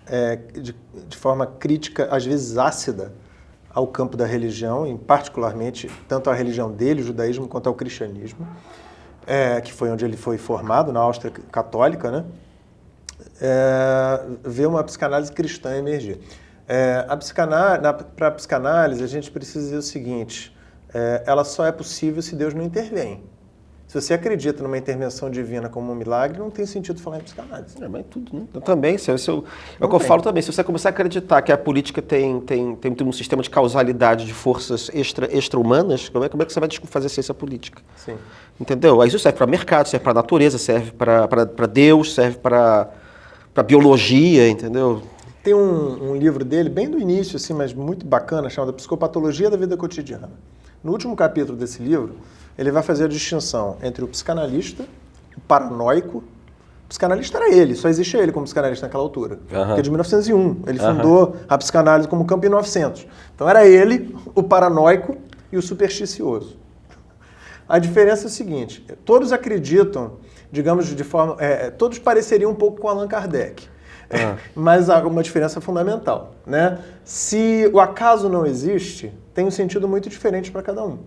de forma crítica, às vezes ácida, ao campo da religião, em particularmente tanto a religião dele, o judaísmo, quanto ao cristianismo, que foi onde ele foi formado, na Áustria Católica, né? Ver uma psicanálise cristã emergir. Para a psicanálise, a gente precisa dizer o seguinte, ela só é possível se Deus não intervém. Se você acredita numa intervenção divina como um milagre, não tem sentido falar em psicanálise. Mas tudo, né? Eu também, é o que eu falo também, se você começar a acreditar que a política tem um sistema de causalidade de forças extra-humanas, como é que você vai fazer ciência política? Sim. Entendeu? Aí isso serve para mercado, serve para natureza, serve para Deus, serve para biologia, entendeu? Tem um livro dele, bem do início, assim, mas muito bacana, chamado Psicopatologia da Vida Cotidiana. No último capítulo desse livro, ele vai fazer a distinção entre o psicanalista, o paranoico. O psicanalista era ele, só existia ele como psicanalista naquela altura. Porque é de 1901. Ele fundou a psicanálise como campo em 1900. Então era ele, o paranoico e o supersticioso. A diferença é o seguinte, todos acreditam, digamos, de forma... todos pareceriam um pouco com Allan Kardec. Mas há uma diferença fundamental, né? Se o acaso não existe, tem um sentido muito diferente para cada um.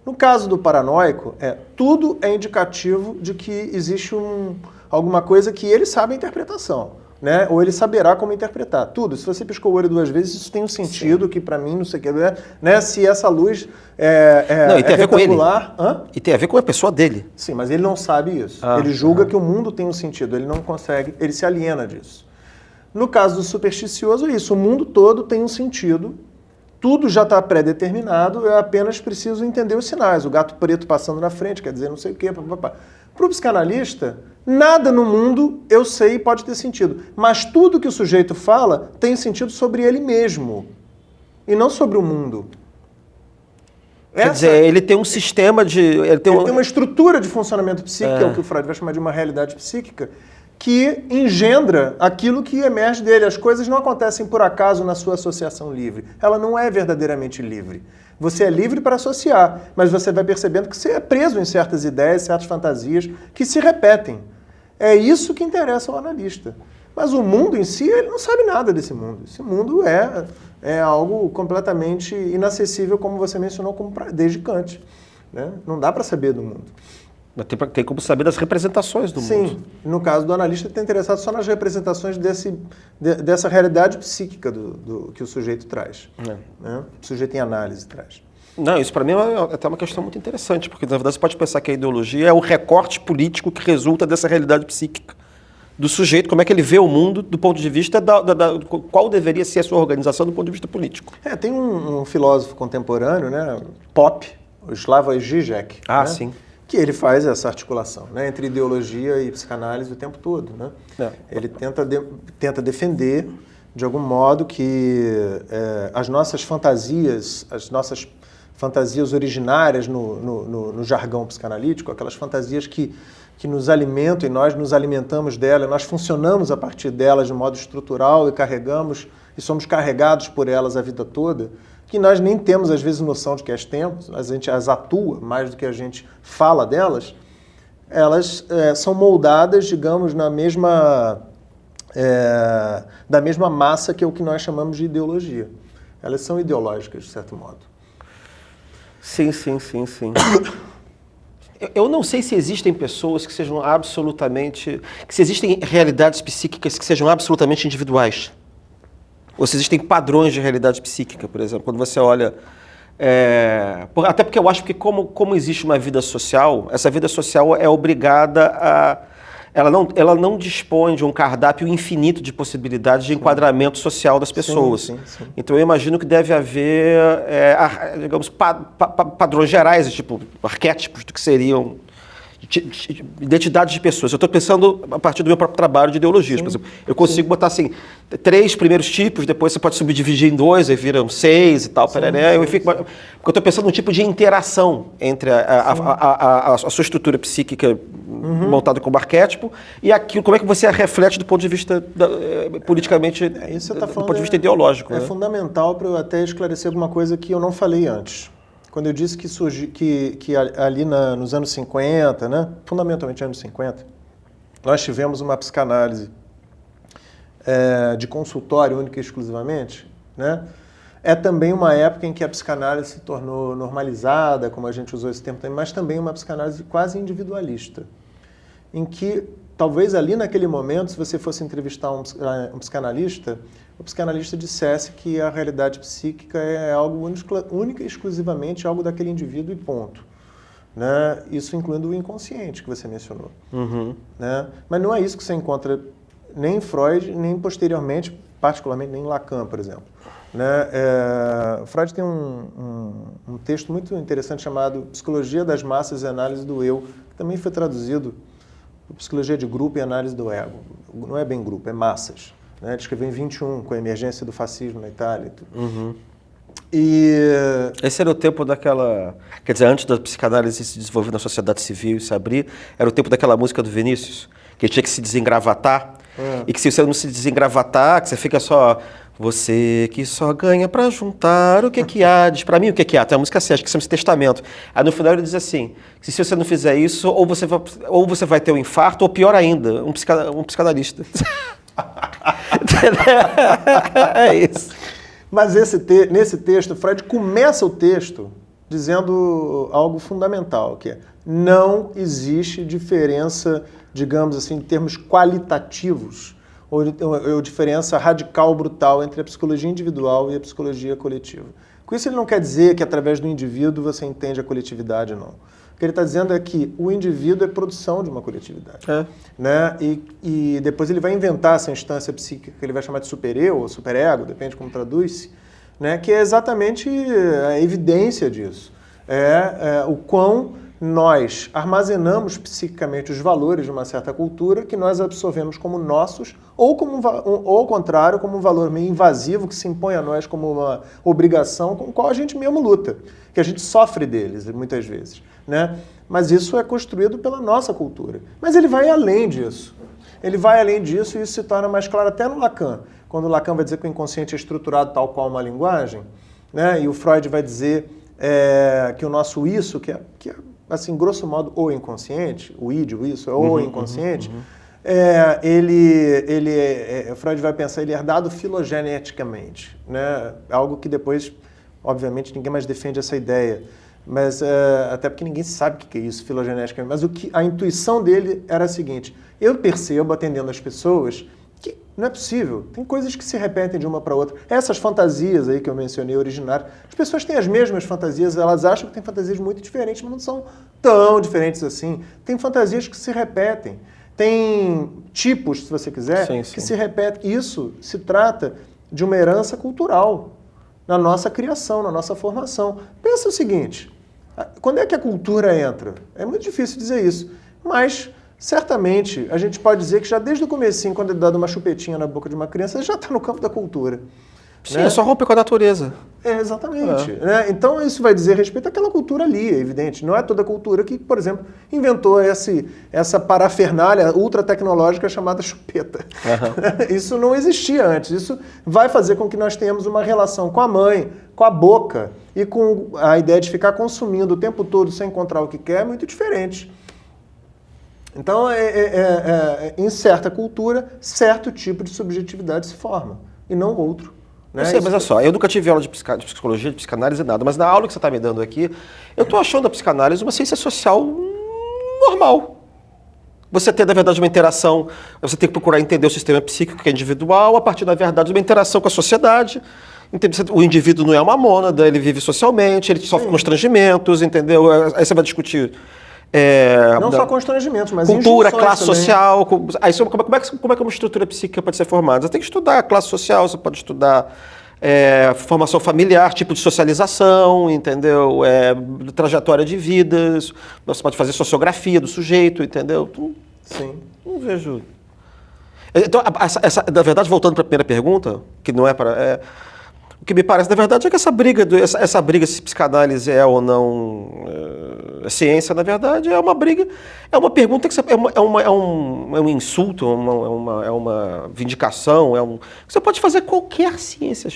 No caso do paranoico, tudo é indicativo de que existe alguma coisa que ele sabe a interpretação, né? Ou ele saberá como interpretar. Tudo. Se você piscou o olho 2 vezes, isso tem um sentido. Sim. Que para mim, não sei o que, né? Se essa luz não, e tem a ver com ele. Hã? E tem a ver com a pessoa dele. Sim, mas ele não sabe isso. Ele julga que o mundo tem um sentido. Ele não consegue, ele se aliena disso. No caso do supersticioso, é isso. O mundo todo tem um sentido. Tudo já está pré-determinado, eu apenas preciso entender os sinais. O gato preto passando na frente, quer dizer não sei o quê. Para o psicanalista, nada no mundo eu sei e pode ter sentido. Mas tudo que o sujeito fala tem sentido sobre ele mesmo. E não sobre o mundo. Quer dizer, ele tem um sistema de... Ele tem uma estrutura de funcionamento psíquico, que é o que o Freud vai chamar de uma realidade psíquica, que engendra aquilo que emerge dele. As coisas não acontecem por acaso na sua associação livre. Ela não é verdadeiramente livre. Você é livre para associar, mas você vai percebendo que você é preso em certas ideias, certas fantasias que se repetem. É isso que interessa ao analista. Mas o mundo em si, ele não sabe nada desse mundo. Esse mundo é algo completamente inacessível, como você mencionou, desde Kant, né? Não dá para saber do mundo. Tem como saber das representações do mundo. Sim, no caso do analista, ele está interessado só nas representações dessa realidade psíquica que o sujeito traz. Né? O sujeito em análise traz. Não, isso para mim é até uma questão muito interessante, porque na verdade você pode pensar que a ideologia é o recorte político que resulta dessa realidade psíquica do sujeito, como é que ele vê o mundo do ponto de vista qual deveria ser a sua organização do ponto de vista político. Tem um filósofo contemporâneo, né, Pop, o Slavoj Žižek. Ah, né? Sim. Que ele faz essa articulação, né, entre ideologia e psicanálise o tempo todo, né? Ele tenta defender, de algum modo, que as nossas fantasias originárias no jargão psicanalítico, aquelas fantasias que nos alimentam e nós nos alimentamos delas, nós funcionamos a partir delas de modo estrutural e somos carregados por elas a vida toda, que nós nem temos, às vezes, noção de que as temos, a gente as atua mais do que a gente fala delas, elas são moldadas, digamos, da mesma massa que é o que nós chamamos de ideologia. Elas são ideológicas, de certo modo. Sim. Eu não sei se existem pessoas que sejam absolutamente... se existem realidades psíquicas que sejam absolutamente individuais. Ou se existem padrões de realidade psíquica, por exemplo. Quando você olha... até porque eu acho que como existe uma vida social, essa vida social é obrigada a... Ela não dispõe de um cardápio infinito de possibilidades de enquadramento social das pessoas. Sim. Então eu imagino que deve haver, digamos, padrões gerais, tipo arquétipos do que seriam identidades de pessoas. Eu estou pensando a partir do meu próprio trabalho de ideologias. Por exemplo, eu consigo botar assim, 3 primeiros tipos, depois você pode subdividir em 2, aí viram 6 e tal, pereré. Porque eu estou pensando num tipo de interação entre a sua estrutura psíquica montada como arquétipo e aquilo, como é que você a reflete do ponto de vista politicamente, isso você tá do falando ponto de vista ideológico. É né? fundamental para eu até esclarecer alguma coisa que eu não falei antes. Quando eu disse que ali nos anos 50, né, fundamentalmente anos 50, nós tivemos uma psicanálise de consultório única e exclusivamente, né? É também uma época em que a psicanálise se tornou normalizada, como a gente usou esse termo também, mas também uma psicanálise quase individualista, em que talvez ali naquele momento, se você fosse entrevistar um psicanalista, o psicanalista dissesse que a realidade psíquica é algo única e exclusivamente algo daquele indivíduo e ponto. Né? Isso incluindo o inconsciente que você mencionou. Né? Mas não é isso que você encontra nem em Freud, nem posteriormente, particularmente nem em Lacan, por exemplo. Né? Freud tem um texto muito interessante chamado Psicologia das Massas e Análise do Eu, que também foi traduzido por Psicologia de Grupo e Análise do Ego. Não é bem grupo, é massas. Né? Ele escreveu em 21, com a emergência do fascismo na Itália. E esse era o tempo daquela... Quer dizer, antes da psicanálise se desenvolver na sociedade civil e se abrir, era o tempo daquela música do Vinícius, que ele tinha que se desengravatar, e que se você não se desengravatar, que você fica só... Você que só ganha pra juntar o que há. Diz pra mim o que há. Tem uma música assim, acho que chama-se Testamento. Aí no final ele diz assim, que se você não fizer isso, ou você vai ter um infarto, ou pior ainda, um psicanalista. É isso. Mas nesse texto, Freud começa o texto dizendo algo fundamental, que é não existe diferença, digamos assim, em termos qualitativos, ou diferença radical, brutal, entre a psicologia individual e a psicologia coletiva. Com isso ele não quer dizer que através do indivíduo você entende a coletividade, não. O que ele está dizendo é que o indivíduo é produção de uma coletividade. Né? E depois ele vai inventar essa instância psíquica que ele vai chamar de supereu ou superego, depende como traduz-se, né? Que é exatamente a evidência disso. O quão nós armazenamos psiquicamente os valores de uma certa cultura que nós absorvemos como nossos ou ao contrário, como um valor meio invasivo que se impõe a nós como uma obrigação com a qual a gente mesmo luta, que a gente sofre deles muitas vezes. Né? Mas isso é construído pela nossa cultura. Mas ele vai além disso. Ele vai além disso e isso se torna mais claro até no Lacan. Quando o Lacan vai dizer que o inconsciente é estruturado tal qual uma linguagem, né? E o Freud vai dizer que o nosso isso, que é assim, grosso modo, o inconsciente, o id, o isso, é o inconsciente, Freud vai pensar, ele é herdado filogeneticamente, né? Algo que depois, obviamente, ninguém mais defende essa ideia, mas até porque ninguém sabe o que é isso, filogeneticamente, mas a intuição dele era a seguinte, eu percebo, atendendo as pessoas, que não é possível, tem coisas que se repetem de uma para outra. Essas fantasias aí que eu mencionei, originárias, as pessoas têm as mesmas fantasias, elas acham que têm fantasias muito diferentes, mas não são tão diferentes assim. Tem fantasias que se repetem, tem tipos, se você quiser, que se repetem. Isso se trata de uma herança cultural na nossa criação, na nossa formação. Pensa o seguinte, quando é que a cultura entra? É muito difícil dizer isso, mas... certamente, a gente pode dizer que já desde o comecinho, quando é dado uma chupetinha na boca de uma criança, já está no campo da cultura. Sim, é só romper com a natureza. Exatamente. Né? Então, isso vai dizer respeito àquela cultura ali, é evidente. Não é toda cultura que, por exemplo, inventou essa parafernália ultra tecnológica chamada chupeta. Isso não existia antes. Isso vai fazer com que nós tenhamos uma relação com a mãe, com a boca, e com a ideia de ficar consumindo o tempo todo sem encontrar o que quer, muito diferente. Então, em certa cultura, certo tipo de subjetividade se forma, e não outro. Né? Eu sei, mas olha só, eu nunca tive aula de psicologia, de psicanálise, nada, mas na aula que você está me dando aqui, eu estou achando a psicanálise uma ciência social normal. Você tem, na verdade, uma interação, você tem que procurar entender o sistema psíquico que é individual, a partir, na verdade, de uma interação com a sociedade. O indivíduo não é uma mônada, ele vive socialmente, ele sofre constrangimentos, entendeu? Aí você vai discutir... não só constrangimentos, mas cultura, classe também. social. Como é que uma estrutura psíquica pode ser formada? Você tem que estudar a classe social, você pode estudar formação familiar, tipo de socialização, entendeu? Trajetória de vidas, você pode fazer sociografia do sujeito, entendeu? Sim. Não vejo... Então, na verdade, voltando para a primeira pergunta, que não é para... o que me parece, na verdade, é que essa briga se psicanálise é ou não ciência, na verdade, é uma briga, é uma pergunta que é um insulto, é uma vindicação, você pode fazer qualquer ciência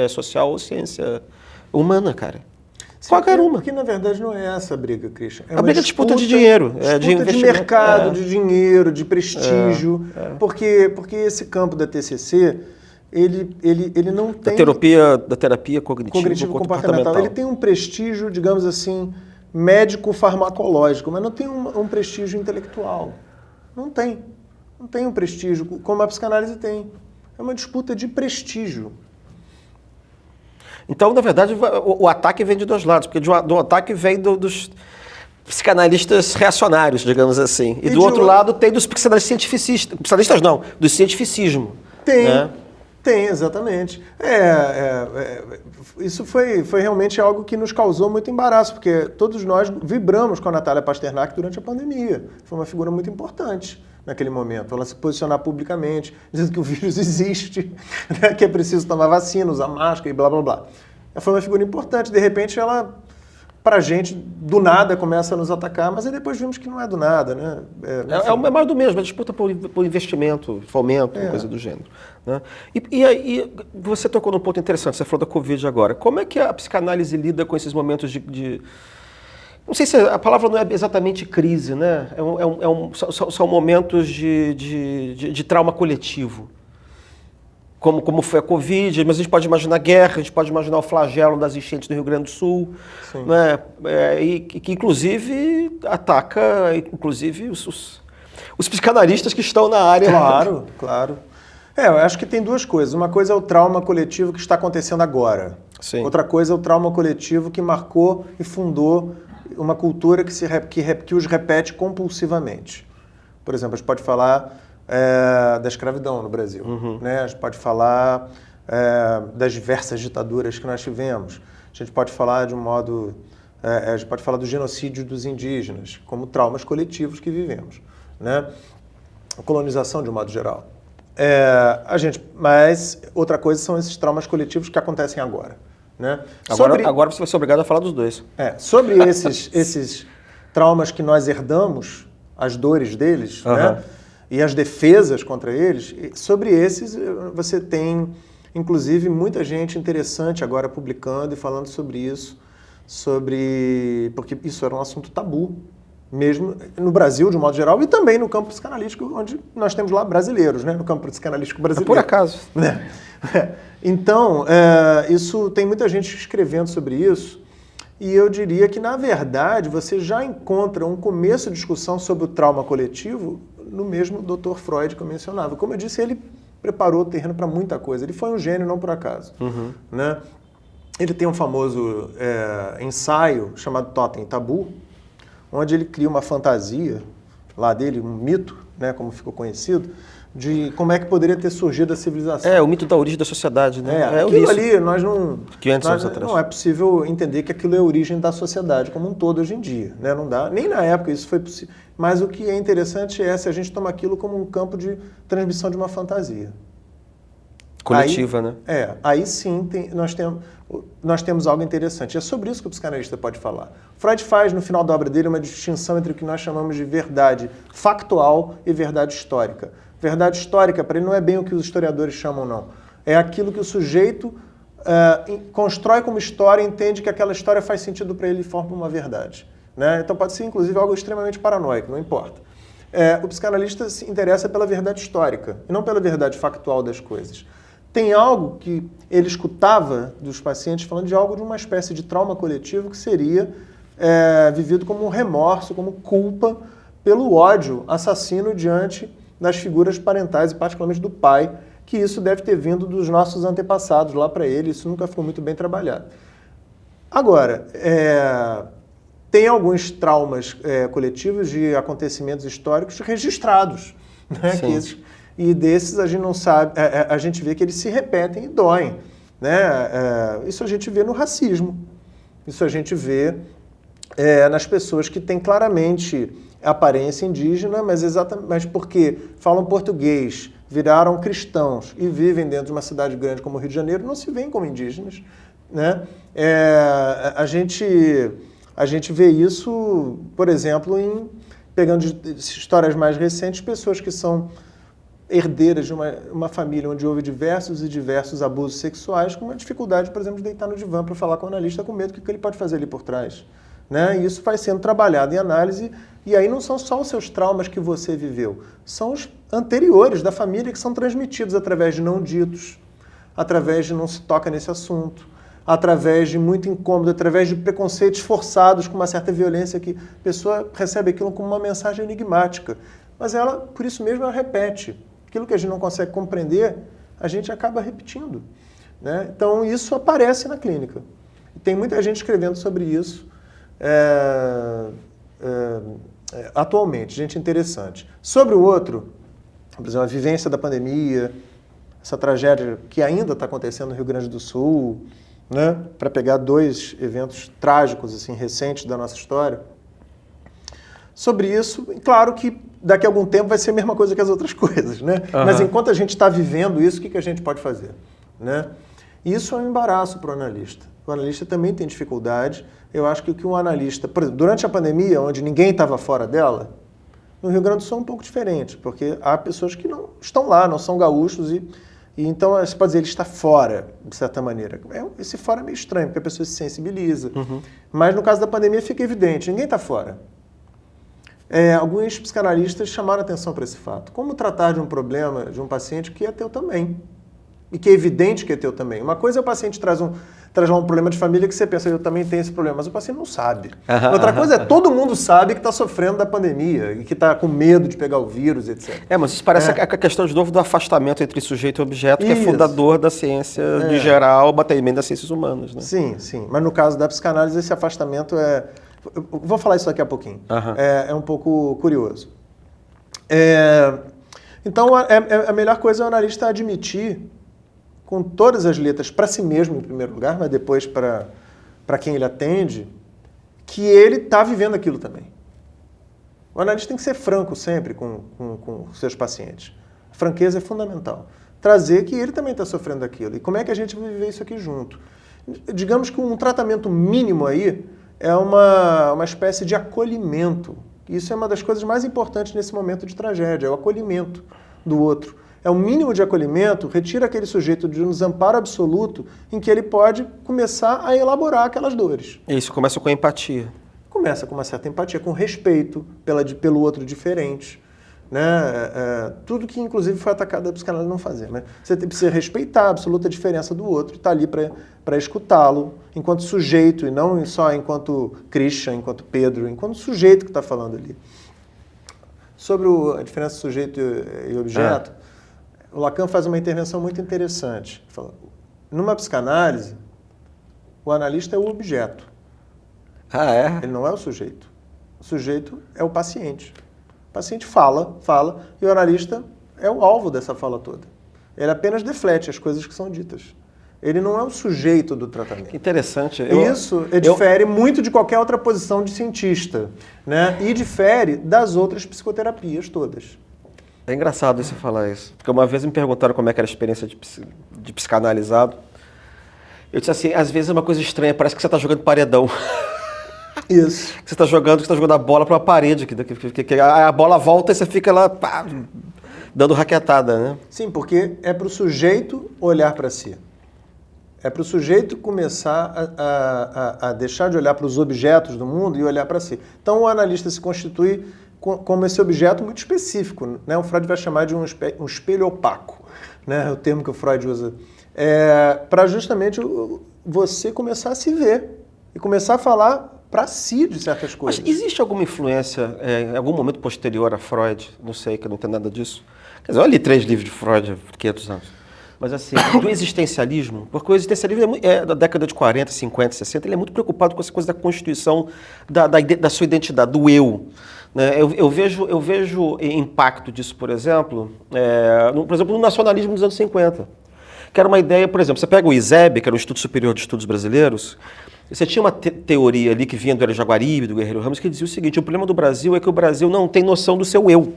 social ou ciência humana, cara. Qualquer uma. Porque, na verdade, não é essa a briga, Christian. É a briga é disputa de dinheiro. Disputa de mercado, de dinheiro, de prestígio. Porque esse campo da TCC, ele não tem... Da terapia cognitivo-comportamental. Ele tem um prestígio, digamos assim, médico-farmacológico, mas não tem um prestígio intelectual. Não tem. Não tem um prestígio como a psicanálise tem. É uma disputa de prestígio. Então, na verdade, o ataque vem de dois lados, porque do ataque vem dos psicanalistas reacionários, digamos assim. E do outro lado tem dos psicanalistas cientificistas. Psicanalistas não, do cientificismo. Tem, exatamente. Isso foi realmente algo que nos causou muito embaraço, porque todos nós vibramos com a Natália Pasternak durante a pandemia. Foi uma figura muito importante naquele momento. Ela se posicionar publicamente, dizendo que o vírus existe, né, que é preciso tomar vacina, usar máscara e blá, blá, blá. Ela foi uma figura importante. De repente, ela, pra gente, do nada, começa a nos atacar, mas aí depois vimos que não é do nada, né? É mais do mesmo, é disputa por investimento, fomento, coisa do gênero. Né? E aí, você tocou num ponto interessante, você falou da Covid agora. Como é que a psicanálise lida com esses momentos de não sei se a palavra não é exatamente crise, né? São momentos de trauma coletivo. Como foi a Covid, mas a gente pode imaginar guerra, a gente pode imaginar o flagelo das enchentes do Rio Grande do Sul, né? E que inclusive ataca os psicanalistas que estão na área. Claro. Eu acho que tem duas coisas. Uma coisa é o trauma coletivo que está acontecendo agora. Sim. Outra coisa é o trauma coletivo que marcou e fundou uma cultura que os repete compulsivamente. Por exemplo, a gente pode falar da escravidão no Brasil. Né? A gente pode falar das diversas ditaduras que nós tivemos. A gente pode falar de um modo... a gente pode falar do genocídio dos indígenas, como traumas coletivos que vivemos. Né? A colonização, de um modo geral. Mas outra coisa são esses traumas coletivos que acontecem agora. Né? Agora você vai ser obrigado a falar dos dois. Sobre esses traumas que nós herdamos, as dores deles, né? E as defesas contra eles, sobre esses você tem, inclusive, muita gente interessante agora publicando e falando sobre isso, porque isso era um assunto tabu, mesmo no Brasil, de um modo geral, e também no campo psicanalítico, onde nós temos lá brasileiros, né? No campo psicanalítico brasileiro. Por acaso. Então, isso tem muita gente escrevendo sobre isso, e eu diria que, na verdade, você já encontra um começo de discussão sobre o trauma coletivo no mesmo Dr. Freud que eu mencionava. Como eu disse, ele preparou o terreno para muita coisa. Ele foi um gênio, não por acaso. Né? Ele tem um famoso ensaio chamado Totem Tabu, onde ele cria uma fantasia lá dele, um mito, né, como ficou conhecido, de como é que poderia ter surgido a civilização. O mito da origem da sociedade, né? Aquilo ali, nós não... 500 anos atrás. Não é possível entender que aquilo é a origem da sociedade como um todo hoje em dia, né? Não dá, nem na época isso foi possível. Mas o que é interessante é se a gente toma aquilo como um campo de transmissão de uma fantasia. Coletiva, né? Aí sim nós temos algo interessante. É sobre isso que o psicanalista pode falar. Freud faz, no final da obra dele, uma distinção entre o que nós chamamos de verdade factual e verdade histórica. Verdade histórica, para ele, não é bem o que os historiadores chamam, não. É aquilo que o sujeito constrói como história e entende que aquela história faz sentido para ele e forma uma verdade. Né? Então pode ser, inclusive, algo extremamente paranoico, não importa. O psicanalista se interessa pela verdade histórica e não pela verdade factual das coisas. Tem algo que ele escutava dos pacientes falando de algo de uma espécie de trauma coletivo que seria vivido como um remorso, como culpa pelo ódio assassino diante das figuras parentais e particularmente do pai, que isso deve ter vindo dos nossos antepassados lá para ele, isso nunca ficou muito bem trabalhado. Agora, tem alguns traumas coletivos de acontecimentos históricos registrados, né? E desses a gente não sabe, a gente vê que eles se repetem e doem, né? Isso a gente vê no racismo, isso a gente vê nas pessoas que têm claramente aparência indígena, mas porque falam português, viraram cristãos e vivem dentro de uma cidade grande como o Rio de Janeiro, não se veem como indígenas, né? A gente vê isso, por exemplo, pegando histórias mais recentes, pessoas que são herdeiras de uma família onde houve diversos abusos sexuais, com uma dificuldade, por exemplo, de deitar no divã para falar com o analista com medo do que ele pode fazer ali por trás. Né? E isso vai sendo trabalhado em análise, e aí não são só os seus traumas que você viveu, são os anteriores da família que são transmitidos através de não ditos, através de não se toca nesse assunto, através de muito incômodo, através de preconceitos forçados com uma certa violência que a pessoa recebe aquilo como uma mensagem enigmática. Mas ela, por isso mesmo, ela repete. Aquilo que a gente não consegue compreender, a gente acaba repetindo. Né? Então, isso aparece na clínica. E tem muita gente escrevendo sobre isso atualmente, gente interessante. Sobre o outro, por exemplo, a vivência da pandemia, essa tragédia que ainda está acontecendo no Rio Grande do Sul, né? Para pegar 2 eventos trágicos assim, recentes da nossa história. Sobre isso, claro que daqui a algum tempo vai ser a mesma coisa que as outras coisas, né? Uhum. Mas enquanto a gente está vivendo isso, o que a gente pode fazer? Né? Isso é um embaraço para o analista. O analista também tem dificuldade. Eu acho que o que um analista... Por exemplo, durante a pandemia, onde ninguém estava fora dela, no Rio Grande do Sul é um pouco diferente, porque há pessoas que não estão lá, não são gaúchos, e então você pode dizer, ele está fora, de certa maneira. Esse fora é meio estranho, porque a pessoa se sensibiliza. Uhum. Mas no caso da pandemia fica evidente, ninguém está fora. Alguns psicanalistas chamaram atenção para esse fato. Como tratar de um problema de um paciente que é teu também? E que é evidente que é teu também. Uma coisa é o paciente traz lá um problema de família que você pensa, eu também tenho esse problema, mas o paciente não sabe. Outra coisa é todo mundo sabe que está sofrendo da pandemia e que está com medo de pegar o vírus, etc. Mas isso parece a questão, de novo, do afastamento entre sujeito e objeto, que é fundador da ciência de geral, também das ciências humanas. Né? Sim. Mas no caso da psicanálise, esse afastamento eu vou falar isso daqui a pouquinho. É um pouco curioso. Então, a melhor coisa é o analista admitir, com todas as letras, para si mesmo, em primeiro lugar, mas depois para quem ele atende, que ele está vivendo aquilo também. O analista tem que ser franco sempre com os seus pacientes. A franqueza é fundamental. Trazer que ele também está sofrendo aquilo. E como é que a gente vai viver isso aqui junto? Digamos que um tratamento mínimo aí é uma espécie de acolhimento. Isso é uma das coisas mais importantes nesse momento de tragédia, é o acolhimento do outro. É o mínimo de acolhimento, retira aquele sujeito de um desamparo absoluto em que ele pode começar a elaborar aquelas dores. Isso começa com empatia. Começa com uma certa empatia, com respeito pelo outro diferente. Né? Tudo que, inclusive, foi atacado a psicanálise não fazer. Né? Você precisa respeitar a absoluta diferença do outro, está ali para escutá-lo, enquanto sujeito, e não só enquanto Christian, enquanto Pedro, enquanto sujeito que está falando ali. Sobre a diferença sujeito e objeto, o Lacan faz uma intervenção muito interessante. Ele fala, numa psicanálise, o analista é o objeto. Ele não é o sujeito. O sujeito é o paciente. O paciente fala, e o analista é o alvo dessa fala toda. Ele apenas deflete as coisas que são ditas. Ele não é o sujeito do tratamento. Que interessante. Isso difere muito de qualquer outra posição de cientista, né? E difere das outras psicoterapias todas. É engraçado você falar isso, porque uma vez me perguntaram como é que era a experiência de psicanalizado. Eu disse assim, às vezes é uma coisa estranha, parece que você está jogando paredão. Isso. Você está jogando a bola para uma parede, que a bola volta e você fica lá, pá, dando raquetada, né? Sim, porque é para o sujeito olhar para si. É para o sujeito começar a deixar de olhar para os objetos do mundo e olhar para si. Então o analista se constitui como esse objeto muito específico, né? O Freud vai chamar de um espelho opaco, né? É o termo que o Freud usa. Para justamente você começar a se ver e começar a falar para si de certas coisas. Mas existe alguma influência, em algum momento posterior a Freud? Não sei, que eu não entendo nada disso. Quer dizer, eu li 3 livros de Freud há 500 anos. mas assim, do existencialismo, porque o existencialismo é da década de 40, 50, 60, ele é muito preocupado com essa coisa da constituição da sua identidade, do eu. Né? Eu vejo impacto disso, por exemplo, no nacionalismo dos anos 50, que era uma ideia, por exemplo, você pega o ISEB, que era o Instituto Superior de Estudos Brasileiros, você tinha uma teoria ali que vinha do Hélio Jaguaribe, do Guerreiro Ramos, que dizia o seguinte: o problema do Brasil é que o Brasil não tem noção do seu eu.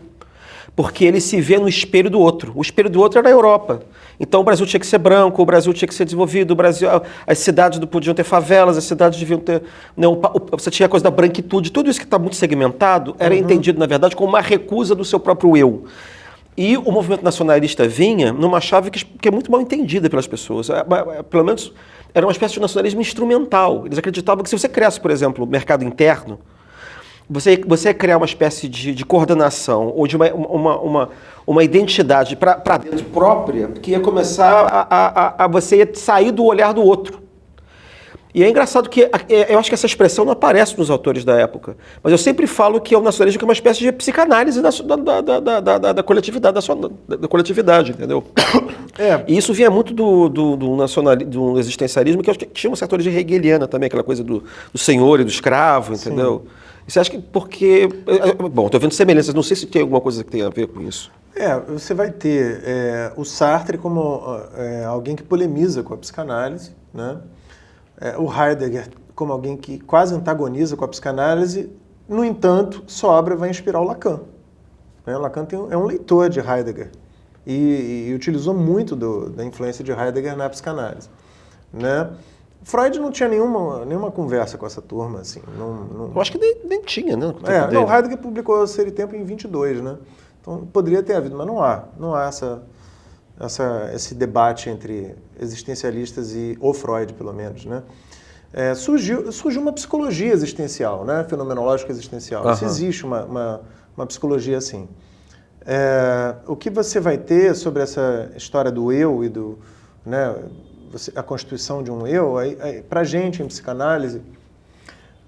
Porque ele se vê no espelho do outro. O espelho do outro era a Europa. Então o Brasil tinha que ser branco, o Brasil tinha que ser desenvolvido, o Brasil, as cidades não podiam ter favelas, as cidades deviam ter... Não, você tinha a coisa da branquitude, tudo isso que está muito segmentado era entendido, na verdade, como uma recusa do seu próprio eu. E o movimento nacionalista vinha numa chave que é muito mal entendida pelas pessoas. Pelo menos era uma espécie de nacionalismo instrumental. Eles acreditavam que se você criasse, por exemplo, o mercado interno, você ia criar uma espécie de coordenação ou de uma identidade para dentro própria que ia começar você ia sair do olhar do outro. E é engraçado que eu acho que essa expressão não aparece nos autores da época, mas eu sempre falo que é o nacionalismo que é uma espécie de psicanálise da coletividade, entendeu? E isso vinha muito do existencialismo, que eu acho que tinha uma certa origem hegeliana também, aquela coisa do senhor e do escravo, entendeu? Sim. E você acha que porque... Bom, estou vendo semelhanças, não sei se tem alguma coisa que tem a ver com isso. Você vai ter o Sartre como alguém que polemiza com a psicanálise, né? O Heidegger como alguém que quase antagoniza com a psicanálise. No entanto, sua obra vai inspirar o Lacan. Lacan é um leitor de Heidegger e utilizou muito da influência de Heidegger na psicanálise, né? Freud não tinha nenhuma conversa com essa turma, assim. Eu acho que nem tinha, né? Não, Heidegger publicou Ser e Tempo em 22, né? Então poderia ter havido, mas não há esse debate entre existencialistas o Freud, pelo menos, né? Surgiu uma psicologia existencial, né? Fenomenológica existencial. Isso existe uma psicologia assim. O que você vai ter sobre essa história do eu e a constituição de um eu, para a gente, em psicanálise,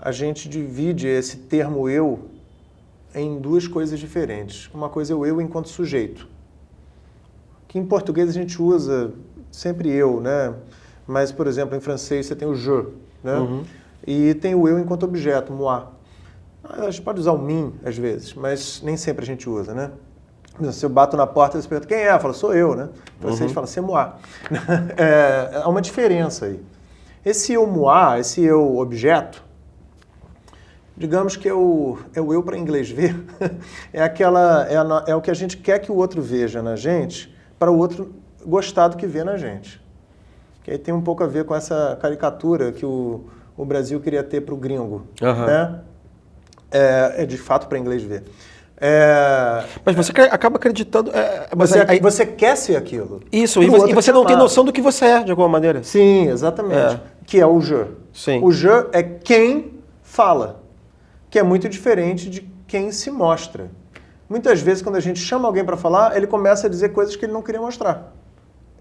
a gente divide esse termo eu em duas coisas diferentes. Uma coisa é o eu enquanto sujeito, que em português a gente usa sempre eu, né? Mas, por exemplo, em francês você tem o je, né? E tem o eu enquanto objeto, moi. A gente pode usar o mim, às vezes, mas nem sempre a gente usa, né? Se eu bato na porta e você pergunta, quem é? Eu falo, sou eu, né? Você fala, c'est moi. Há uma diferença aí. Esse eu moi, esse eu objeto, digamos que é o eu para inglês ver, é o que a gente quer que o outro veja na gente, para o outro gostar do que vê na gente. Que aí tem um pouco a ver com essa caricatura que o Brasil queria ter para o gringo, né? É de fato para inglês ver. Mas você acaba acreditando... você quer ser aquilo. Isso, e você não tem noção do que você é, de alguma maneira. Sim, exatamente. Que é o je. Sim. O je é quem fala, que é muito diferente de quem se mostra. Muitas vezes, quando a gente chama alguém para falar, ele começa a dizer coisas que ele não queria mostrar.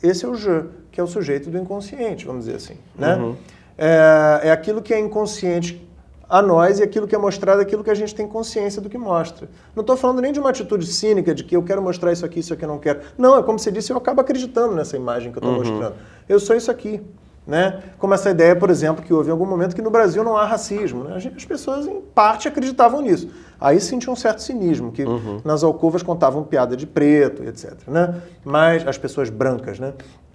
Esse é o je, que é o sujeito do inconsciente, vamos dizer assim, né? É aquilo que é inconsciente a nós e aquilo que é mostrado é aquilo que a gente tem consciência do que mostra. Não estou falando nem de uma atitude cínica de que eu quero mostrar isso aqui eu não quero. Não, é como você disse, eu acabo acreditando nessa imagem que eu estou mostrando. Eu sou isso aqui, né? Como essa ideia, por exemplo, que houve em algum momento que no Brasil não há racismo, né? As pessoas, em parte, acreditavam nisso. Aí sentiam um certo cinismo, que nas alcovas contavam piada de preto, etc, né? Mas as pessoas brancas, né?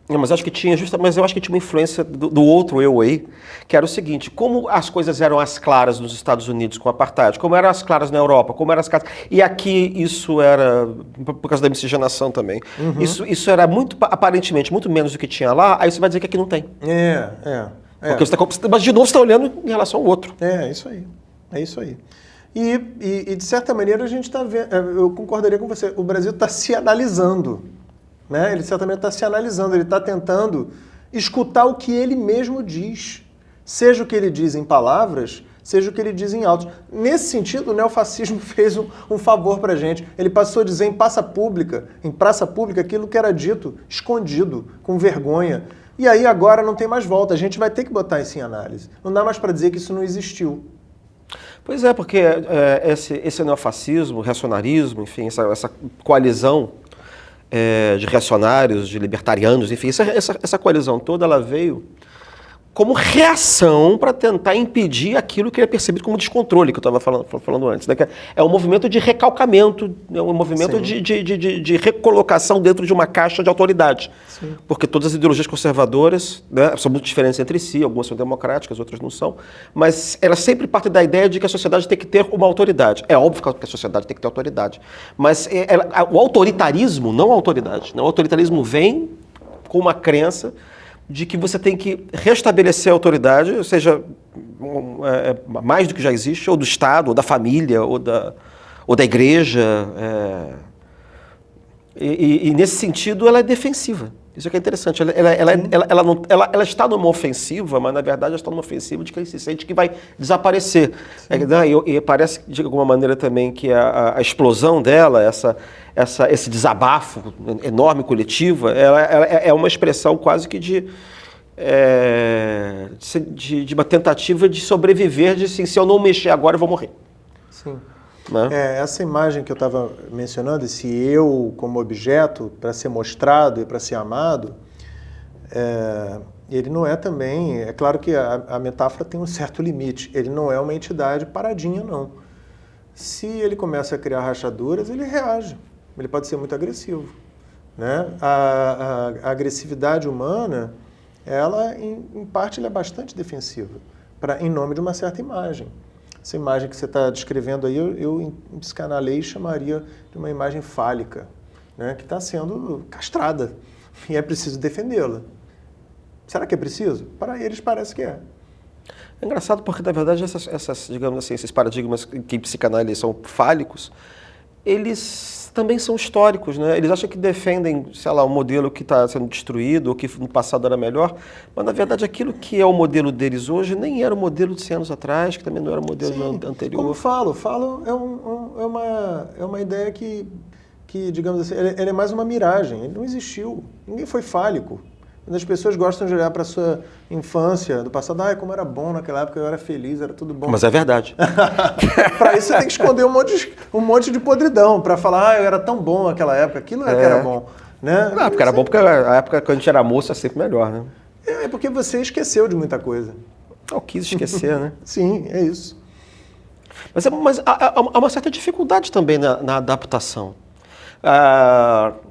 Mas acho que tinha mas eu acho que tinha uma influência do outro eu aí, que era o seguinte: como as coisas eram às claras nos Estados Unidos com o apartheid, como eram às claras na Europa, como eram as claras... E aqui isso era, por causa da miscigenação também, isso era aparentemente muito menos do que tinha lá, aí você vai dizer que aqui não tem. Porque mas de novo você está olhando em relação ao outro. É isso aí. É isso aí. E de certa maneira a gente está vendo, eu concordaria com você, o Brasil está se analisando. Né? Ele certamente está se analisando, ele está tentando escutar o que ele mesmo diz, seja o que ele diz em palavras, seja o que ele diz em autos. Nesse sentido, o neofascismo fez um favor para a gente. Ele passou a dizer em praça pública, aquilo que era dito escondido, com vergonha. E aí agora não tem mais volta, a gente vai ter que botar isso em análise. Não dá mais para dizer que isso não existiu. Pois é, porque esse neofascismo, reacionarismo, enfim, essa coalizão, de reacionários, de libertarianos, enfim, essa coalizão toda ela veio como reação para tentar impedir aquilo que é percebido como descontrole, que eu estava falando antes. Né? Que é um movimento de recalcamento, é um movimento de recolocação dentro de uma caixa de autoridade. Sim. Porque todas as ideologias conservadoras, né, são muito diferentes entre si, algumas são democráticas, outras não são, mas elas sempre partem da ideia de que a sociedade tem que ter uma autoridade. É óbvio que a sociedade tem que ter autoridade, mas o autoritarismo, não a autoridade. Né? O autoritarismo vem com uma crença de que você tem que restabelecer a autoridade, ou seja, mais do que já existe, ou do Estado, ou da família, ou da igreja. E nesse sentido, ela é defensiva. Isso que é interessante. Ela está numa ofensiva, mas na verdade ela está numa ofensiva de quem se sente que vai desaparecer. E parece, de alguma maneira, também que a explosão dela, esse desabafo enorme coletivo, ela é uma expressão quase que de uma tentativa de sobreviver, de assim, se eu não mexer agora eu vou morrer. Sim. Né? Essa imagem que eu estava mencionando, esse eu como objeto para ser mostrado e para ser amado, ele não é também... É claro que a metáfora tem um certo limite. Ele não é uma entidade paradinha, não. Se ele começa a criar rachaduras, ele reage. Ele pode ser muito agressivo. Né? A agressividade humana, ela, em parte, ela é bastante defensiva, em nome de uma certa imagem. Essa imagem que você está descrevendo aí, eu em psicanálise chamaria de uma imagem fálica, né, que está sendo castrada e é preciso defendê-la. Será que é preciso? Para eles parece que é. É engraçado porque, na verdade, digamos assim, esses paradigmas que em psicanálise são fálicos, eles também são históricos, né? Eles acham que defendem, sei lá, um modelo que está sendo destruído ou que no passado era melhor, mas na verdade aquilo que é o modelo deles hoje nem era o modelo de 100 anos atrás, que também não era o modelo anterior. Como falo é uma ideia que, digamos assim, ele é mais uma miragem, ele não existiu, ninguém foi fálico. As pessoas gostam de olhar para a sua infância, do passado, como era bom naquela época, eu era feliz, era tudo bom. Mas é verdade. Para isso você tem que esconder um monte de podridão, para falar, eu era tão bom naquela época, aquilo que era bom. Né? Não, porque era bom porque a época que a gente era moço é sempre melhor, né? É porque você esqueceu de muita coisa. Eu quis esquecer, né? Sim, é isso. Mas há uma certa dificuldade também na adaptação.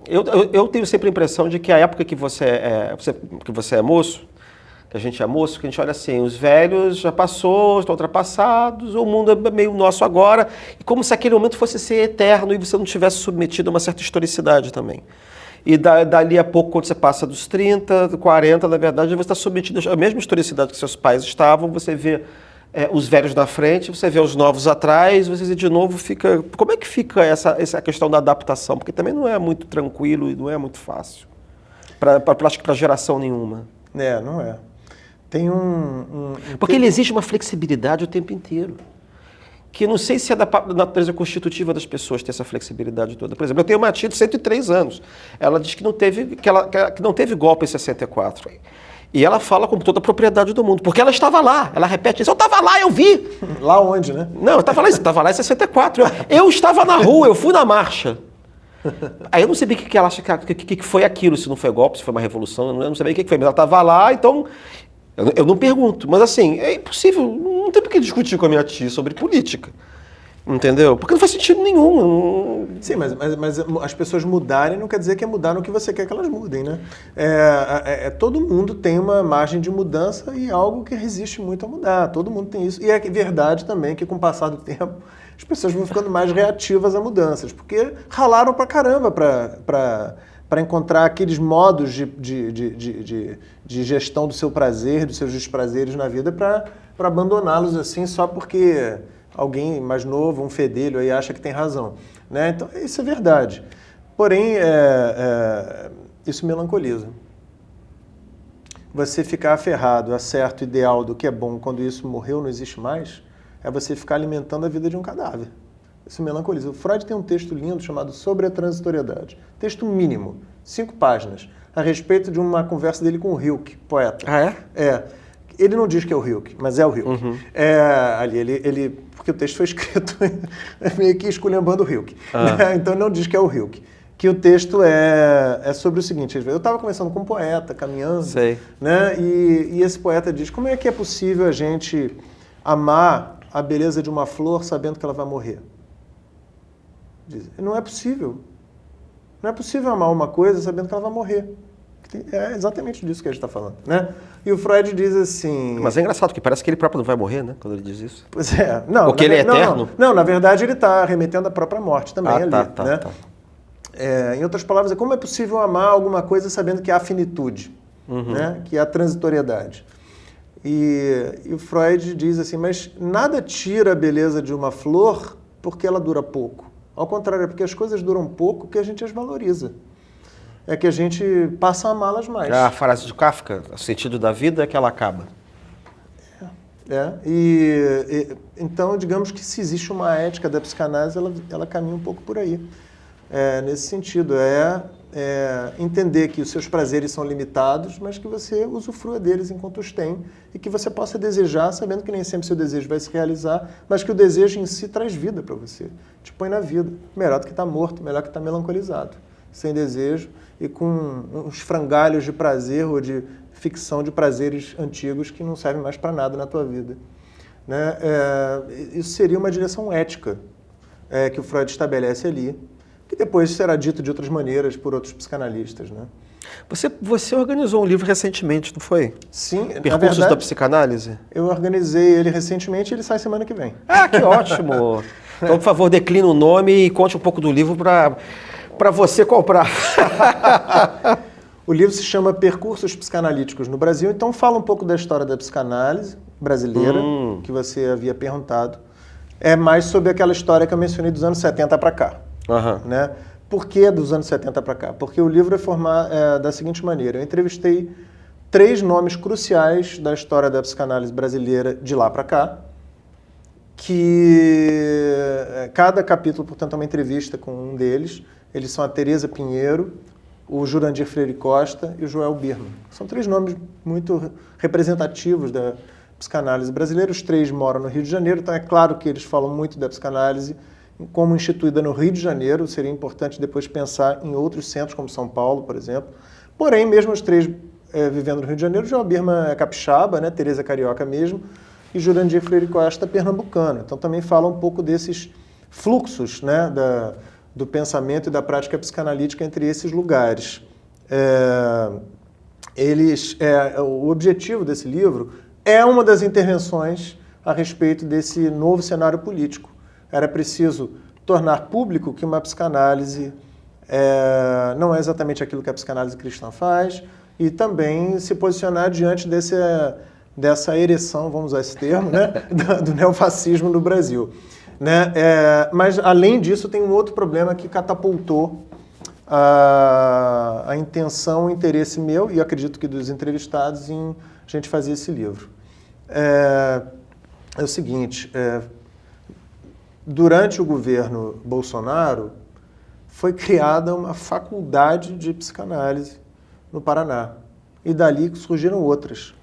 Eu tenho sempre a impressão de que a época que você é moço, que a gente é moço, que a gente olha assim, os velhos já passou, estão ultrapassados, o mundo é meio nosso agora, e como se aquele momento fosse ser eterno e você não tivesse submetido a uma certa historicidade também. E dali a pouco, quando você passa dos 30, 40, na verdade, você está submetido à mesma historicidade que seus pais estavam, você vê os velhos na frente, você vê os novos atrás, você de novo fica... Como é que fica essa questão da adaptação? Porque também não é muito tranquilo e não é muito fácil, acho que para geração nenhuma. Não é. Tem Porque ele exige uma flexibilidade o tempo inteiro. Que não sei se é da natureza constitutiva das pessoas ter essa flexibilidade toda. Por exemplo, eu tenho uma tia de 103 anos. Ela diz que não teve golpe em 64. E ela fala com toda a propriedade do mundo, porque ela estava lá. Ela repete isso, eu estava lá, eu vi. Lá onde, né? Não, eu estava lá em 64. Eu estava na rua, eu fui na marcha. Aí eu não sabia o que ela acha que foi aquilo, se não foi golpe, se foi uma revolução, eu não sabia o que foi, mas ela estava lá, então... Eu não pergunto, mas assim, é impossível, não tem por que discutir com a minha tia sobre política. Entendeu? Porque não faz sentido nenhum. Sim, mas as pessoas mudarem não quer dizer que é mudar no que você quer que elas mudem, né? Todo mundo tem uma margem de mudança e algo que resiste muito a mudar. Todo mundo tem isso. E é verdade também que com o passar do tempo as pessoas vão ficando mais reativas a mudanças, porque ralaram pra caramba para encontrar aqueles modos de gestão do seu prazer, dos seus desprazeres na vida, para abandoná-los assim só porque... alguém mais novo, um fedelho aí acha que tem razão. Né? Então, isso é verdade. Porém, isso melancoliza. Você ficar aferrado a certo ideal do que é bom quando isso morreu, não existe mais, é você ficar alimentando a vida de um cadáver. Isso melancoliza. O Freud tem um texto lindo chamado Sobre a Transitoriedade. Texto mínimo, 5 páginas, a respeito de uma conversa dele com o Rilke, poeta. Ah, é? Ele não diz que é o Rilke, mas é o Rilke. Uhum. Porque o texto foi escrito meio que esculhambando o Rilke. Né? Então ele não diz que é o Rilke. que o texto é sobre o seguinte. Eu estava conversando com um poeta, caminhando, Sei. né? E esse poeta diz, como é que é possível a gente amar a beleza de uma flor sabendo que ela vai morrer? Diz, não é possível. Não é possível amar uma coisa sabendo que ela vai morrer. É exatamente disso que a gente está falando, né? E o Freud diz assim... Mas é engraçado, porque parece que ele próprio não vai morrer, né? Quando ele diz isso. Pois é. Não, Porque ele é eterno? Não, na verdade ele está remetendo à própria morte também ali, né? Tá. Em outras palavras, como é possível amar alguma coisa sabendo que há finitude, né? Que há transitoriedade. E o Freud diz assim, mas nada tira a beleza de uma flor porque ela dura pouco. Ao contrário, é porque as coisas duram pouco que a gente as valoriza. É que a gente passa a amá-las mais. A frase de Kafka, o sentido da vida é que ela acaba. Então, digamos que se existe uma ética da psicanálise, ela caminha um pouco por aí. Nesse sentido, entender que os seus prazeres são limitados, mas que você usufrua deles enquanto os tem e que você possa desejar, sabendo que nem sempre seu desejo vai se realizar, mas que o desejo em si traz vida para você, te põe na vida. Melhor do que estar morto, melhor que estar melancolizado, sem desejo e com uns frangalhos de prazer ou de ficção de prazeres antigos que não servem mais para nada na tua vida. Né? Isso seria uma direção ética que o Freud estabelece ali, que depois será dito de outras maneiras por outros psicanalistas, né? Você organizou um livro recentemente, não foi? Sim, Percursos da Psicanálise? Eu organizei ele recentemente e ele sai semana que vem. Ah, que ótimo! Então, por favor, decline o nome e conte um pouco do livro para você comprar. O livro se chama Percursos Psicanalíticos no Brasil, então fala um pouco da história da psicanálise brasileira, que você havia perguntado. É mais sobre aquela história que eu mencionei dos anos 70 para cá. Né? Por que dos anos 70 para cá? Porque o livro é da seguinte maneira. Eu entrevistei 3 nomes cruciais da história da psicanálise brasileira de lá para cá, que cada capítulo, portanto, é uma entrevista com um deles. Eles são a Teresa Pinheiro, o Jurandir Freire Costa e o Joel Birman. São 3 nomes muito representativos da psicanálise brasileira. Os 3 moram no Rio de Janeiro, então é claro que eles falam muito da psicanálise como instituída no Rio de Janeiro. Seria importante depois pensar em outros centros, como São Paulo, por exemplo. Porém, mesmo os 3 vivendo no Rio de Janeiro, Joel Birman é capixaba, né? Teresa é carioca mesmo, e Jurandir Freire Costa pernambucano. Então também fala um pouco desses fluxos, né? Do pensamento e da prática psicanalítica entre esses lugares. O objetivo desse livro é uma das intervenções a respeito desse novo cenário político. Era preciso tornar público que uma psicanálise não é exatamente aquilo que a psicanálise cristã faz e também se posicionar diante dessa ereção, vamos usar esse termo, né, do neofascismo no Brasil. Né? Mas, além disso, tem um outro problema que catapultou a intenção, o interesse meu e acredito que dos entrevistados em a gente fazer esse livro. É o seguinte, durante o governo Bolsonaro, foi criada uma faculdade de psicanálise no Paraná. E dali surgiram outras.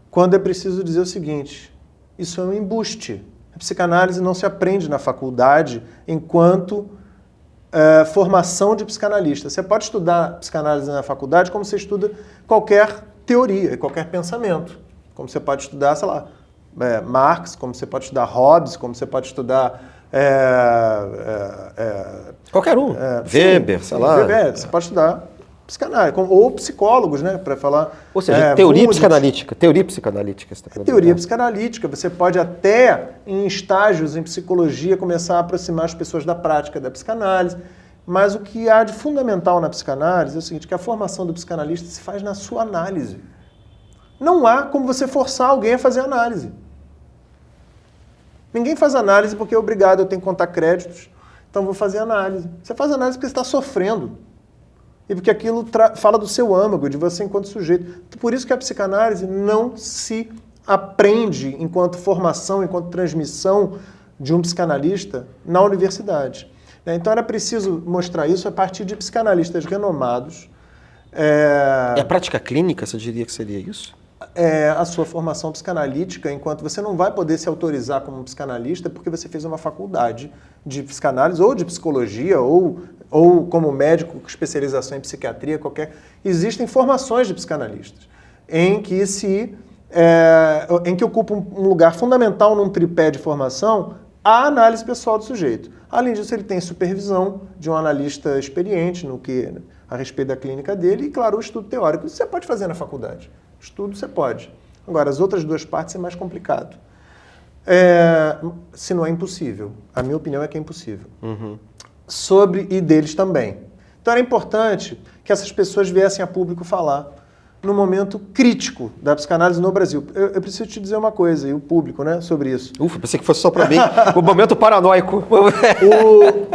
Quando é preciso dizer o seguinte, isso é um embuste. A psicanálise não se aprende na faculdade enquanto formação de psicanalista. Você pode estudar psicanálise na faculdade como você estuda qualquer teoria, qualquer pensamento. Como você pode estudar, sei lá, Marx, como você pode estudar Hobbes, como você pode estudar... qualquer um. Weber, sei lá. Você pode estudar psicanálise, ou psicólogos, né, para falar... Ou seja, teoria psicanalítica. Teoria psicanalítica. Teoria psicanalítica. Você pode até, em estágios em psicologia, começar a aproximar as pessoas da prática da psicanálise. Mas o que há de fundamental na psicanálise é o seguinte, que a formação do psicanalista se faz na sua análise. Não há como você forçar alguém a fazer análise. Ninguém faz análise porque é obrigado, eu tenho que contar créditos, então vou fazer análise. Você faz análise porque você está sofrendo. E porque aquilo fala do seu âmago, de você enquanto sujeito. Por isso que a psicanálise não se aprende enquanto formação, enquanto transmissão de um psicanalista na universidade. Então era preciso mostrar isso a partir de psicanalistas renomados. E a prática clínica, você diria que seria isso? A sua formação psicanalítica, enquanto você não vai poder se autorizar como um psicanalista porque você fez uma faculdade de psicanálise ou de psicologia ou ou como médico com especialização em psiquiatria, existem formações de psicanalistas em que ocupam um lugar fundamental num tripé de formação a análise pessoal do sujeito. Além disso, ele tem supervisão de um analista experiente a respeito da clínica dele e, claro, o estudo teórico. Isso você pode fazer na faculdade. Estudo você pode. Agora, as outras duas partes é mais complicado. Se não é impossível. A minha opinião é que é impossível. E deles também. Então era importante que essas pessoas viessem a público falar no momento crítico da psicanálise no Brasil. Eu preciso te dizer uma coisa, e o público, né, sobre isso. Ufa, pensei que fosse só para mim. O momento paranoico.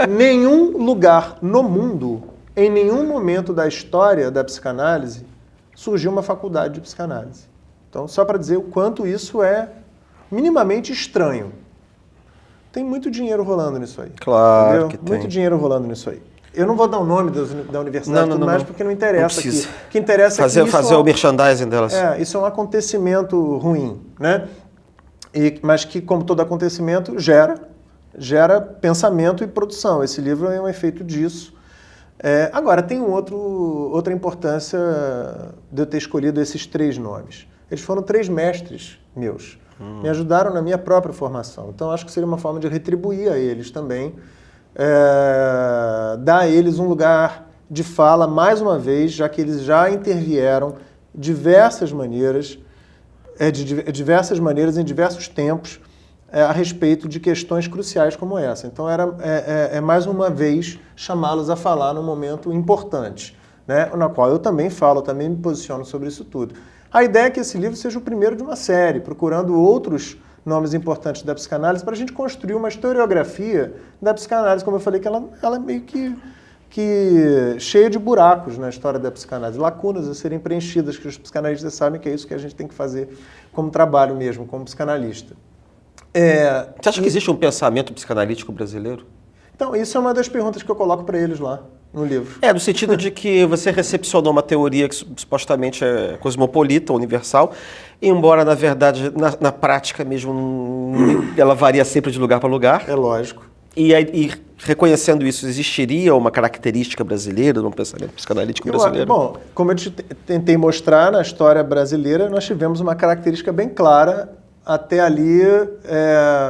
Nenhum lugar no mundo, em nenhum momento da história da psicanálise, surgiu uma faculdade de psicanálise. Então, só para dizer o quanto isso é minimamente estranho. Tem muito dinheiro rolando nisso aí. Claro, entendeu? que tem. Muito dinheiro rolando nisso aí. Eu não vou dar o nome da universidade mais, porque não interessa aqui. O que interessa é que fazer o merchandising delas. Isso é um acontecimento ruim, né? Mas que, como todo acontecimento, gera pensamento e produção. Esse livro é um efeito disso. Agora, tem outra importância de eu ter escolhido esses 3 nomes. Eles foram 3 mestres meus. Me ajudaram na minha própria formação. Então, acho que seria uma forma de retribuir a eles também, dar a eles um lugar de fala, mais uma vez, já que eles já intervieram diversas maneiras, em diversos tempos, a respeito de questões cruciais como essa. Então, mais uma vez, chamá-los a falar num momento importante, né, na qual eu também falo, também me posiciono sobre isso tudo. A ideia é que esse livro seja o primeiro de uma série, procurando outros nomes importantes da psicanálise para a gente construir uma historiografia da psicanálise, como eu falei, que ela é meio que cheia de buracos na história da psicanálise, lacunas a serem preenchidas, que os psicanalistas sabem que é isso que a gente tem que fazer como trabalho mesmo, como psicanalista. Você acha que existe um pensamento psicanalítico brasileiro? Então, isso é uma das perguntas que eu coloco para eles lá no livro. No sentido de que você recepcionou uma teoria que supostamente é cosmopolita, universal, embora, na verdade, na prática mesmo, ela varia sempre de lugar para lugar. É lógico. E reconhecendo isso, existiria uma característica brasileira, de um pensamento psicanalítico brasileiro? Bom, como eu tentei mostrar na história brasileira, nós tivemos uma característica bem clara até ali,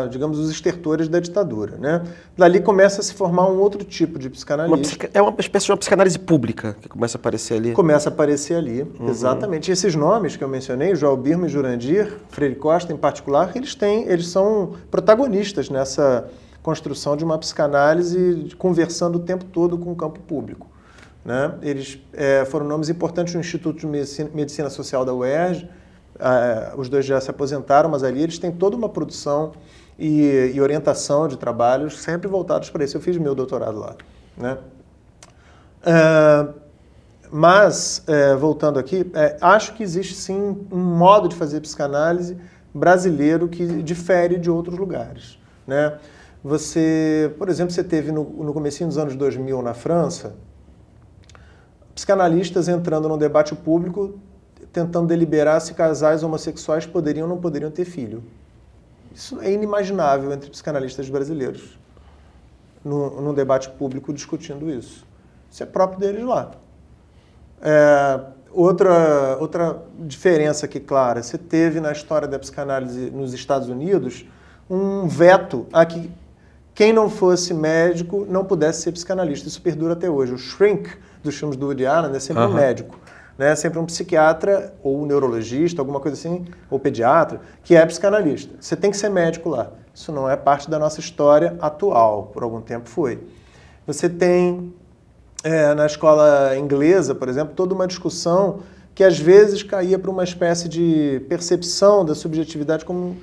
digamos, os estertores da ditadura, né? Dali começa a se formar um outro tipo de psicanalista. É uma espécie de uma psicanálise pública que começa a aparecer ali. Começa a aparecer ali, exatamente. E esses nomes que eu mencionei, João Birman e Jurandir, Freire Costa em particular, eles são protagonistas nessa construção de uma psicanálise conversando o tempo todo com o campo público, né? Eles foram nomes importantes no Instituto de Medicina Social da UERJ. Os 2 já se aposentaram, mas ali eles têm toda uma produção e orientação de trabalhos sempre voltados para isso. Eu fiz meu doutorado lá, né? Voltando aqui, acho que existe sim um modo de fazer psicanálise brasileiro que difere de outros lugares, né? Por exemplo, você teve no comecinho dos anos 2000 na França, psicanalistas entrando no debate público tentando deliberar se casais homossexuais poderiam ou não poderiam ter filho. Isso é inimaginável entre psicanalistas brasileiros, num debate público discutindo isso. Isso é próprio deles lá. Outra diferença aqui clara, você teve na história da psicanálise nos Estados Unidos um veto a que quem não fosse médico não pudesse ser psicanalista. Isso perdura até hoje. O Shrink dos filmes do Woody Allen é sempre um médico, né? Sempre um psiquiatra ou um neurologista, alguma coisa assim, ou pediatra, que é psicanalista. Você tem que ser médico lá. Isso não é parte da nossa história atual, por algum tempo foi. Você tem, na escola inglesa, por exemplo, toda uma discussão que às vezes caía para uma espécie de percepção da subjetividade como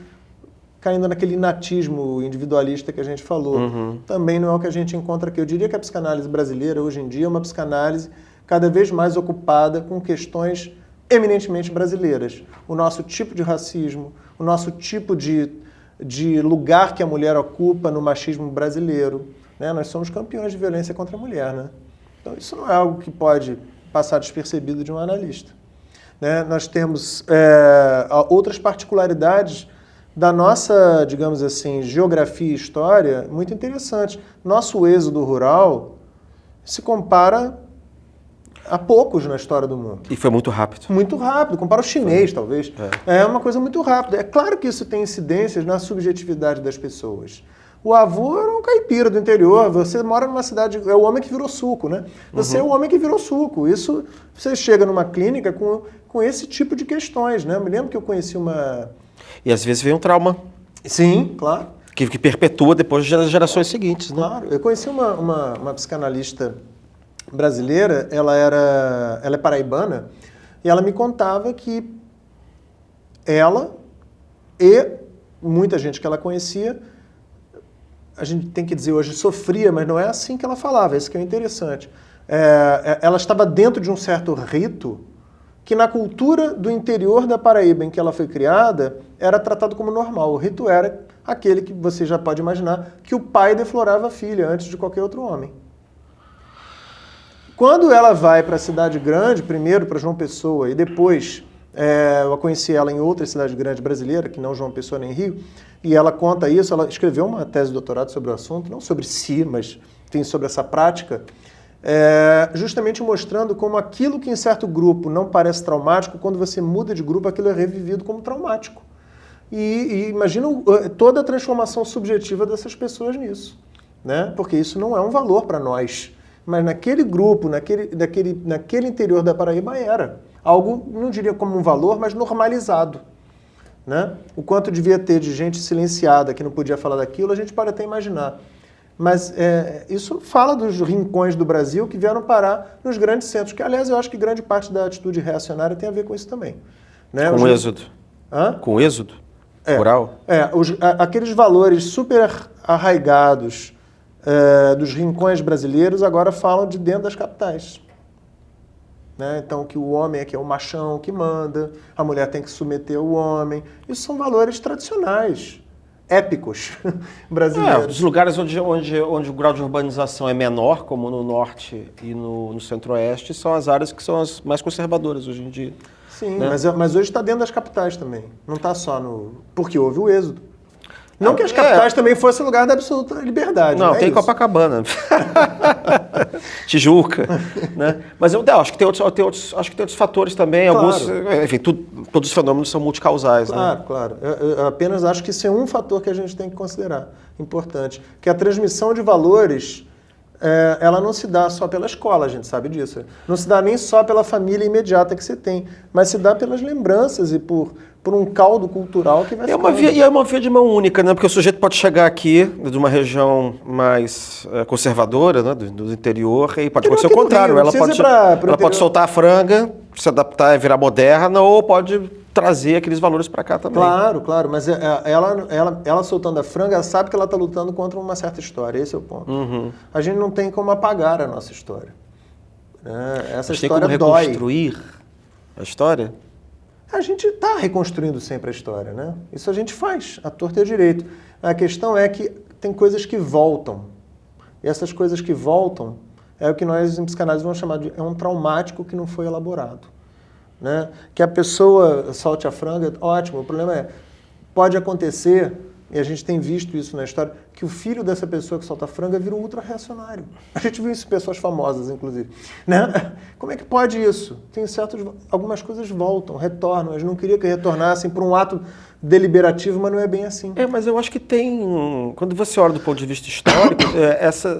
caindo naquele inatismo individualista que a gente falou. Também não é o que a gente encontra aqui. Eu diria que a psicanálise brasileira, hoje em dia, é uma psicanálise cada vez mais ocupada com questões eminentemente brasileiras. O nosso tipo de racismo, o nosso tipo de lugar que a mulher ocupa no machismo brasileiro, né? Nós somos campeões de violência contra a mulher, né? Então isso não é algo que pode passar despercebido de um analista, né? Nós temos outras particularidades da nossa, digamos assim, geografia e história muito interessantes. Nosso êxodo rural se compara a poucos na história do mundo. E foi muito rápido. Muito rápido, compara o chinês, talvez. É uma coisa muito rápida. É claro que isso tem incidências na subjetividade das pessoas. O avô era um caipira do interior, você mora numa cidade, é o homem que virou suco, né? Você é o homem que virou suco. Isso, você chega numa clínica com esse tipo de questões, né? Eu me lembro que eu conheci uma... E às vezes vem um trauma. Sim, claro. Que perpetua depois das gerações seguintes, né? Claro. Eu conheci uma psicanalista brasileira, ela é paraibana, e ela me contava que ela e muita gente que ela conhecia, a gente tem que dizer hoje, sofria, mas não é assim que ela falava, isso que é interessante. Ela estava dentro de um certo rito que na cultura do interior da Paraíba em que ela foi criada, era tratado como normal. O rito era aquele que você já pode imaginar, que o pai deflorava a filha antes de qualquer outro homem. Quando ela vai para a cidade grande, primeiro para João Pessoa e depois eu conheci ela em outra cidade grande brasileira, que não João Pessoa nem Rio, e ela conta isso, ela escreveu uma tese de doutorado sobre o assunto, não sobre si, mas tem sobre essa prática, justamente mostrando como aquilo que em certo grupo não parece traumático, quando você muda de grupo, aquilo é revivido como traumático. E imagina toda a transformação subjetiva dessas pessoas nisso, né? Porque isso não é um valor para nós. Mas naquele grupo, naquele interior da Paraíba era algo, não diria como um valor, mas normalizado, né? O quanto devia ter de gente silenciada que não podia falar daquilo, a gente pode até imaginar. Mas isso fala dos rincões do Brasil que vieram parar nos grandes centros, que aliás eu acho que grande parte da atitude reacionária tem a ver com isso também, né? Com o êxodo. Hã? Com o êxodo rural? Aqueles valores super arraigados dos rincões brasileiros agora falam de dentro das capitais. Né? Então, que o homem que é o machão que manda, a mulher tem que submeter o homem. Isso são valores tradicionais, épicos, brasileiros. Os lugares onde o grau de urbanização é menor, como no norte e no centro-oeste, são as áreas que são as mais conservadoras hoje em dia. Sim, né? mas hoje está dentro das capitais também. Não está só no... Porque houve o êxodo. Não que as capitais também fossem lugar da absoluta liberdade. Não, tem isso. Copacabana, Tijuca, né? Mas eu acho que tem outros fatores também. Claro. Alguns, enfim, todos os fenômenos são multicausais, claro, né? Claro. Eu apenas acho que isso é um fator que a gente tem que considerar importante, que a transmissão de valores ela não se dá só pela escola, a gente sabe disso. Não se dá nem só pela família imediata que você tem, mas se dá pelas lembranças e por um caldo cultural que vai ficando. E é uma via de mão única, né? Porque o sujeito pode chegar aqui de uma região mais conservadora, né? Do interior, e pode acontecer o contrário. Ela pode soltar a franga, se adaptar e virar moderna, ou pode trazer aqueles valores para cá também. Claro, claro, mas ela soltando a franga, ela sabe que ela está lutando contra uma certa história, esse é o ponto. Uhum. A gente não tem como apagar a nossa história. Essa Mas história tem como dói. reconstruir a história? A gente está reconstruindo sempre a história, né? Isso a gente faz, à torta e à direito. A questão é que tem coisas que voltam. E essas coisas que voltam é o que nós em psicanálise vamos chamar de um traumático que não foi elaborado. Né? Que a pessoa solte a franga, ótimo, o problema pode acontecer, e a gente tem visto isso na história, que o filho dessa pessoa que solta a franga vira um ultra-reacionário. A gente viu isso em pessoas famosas, inclusive. Né? Como é que pode isso? Algumas coisas voltam, retornam. A gente não queria que retornassem por um ato deliberativo, mas não é bem assim. Mas eu acho que tem... Quando você olha do ponto de vista histórico,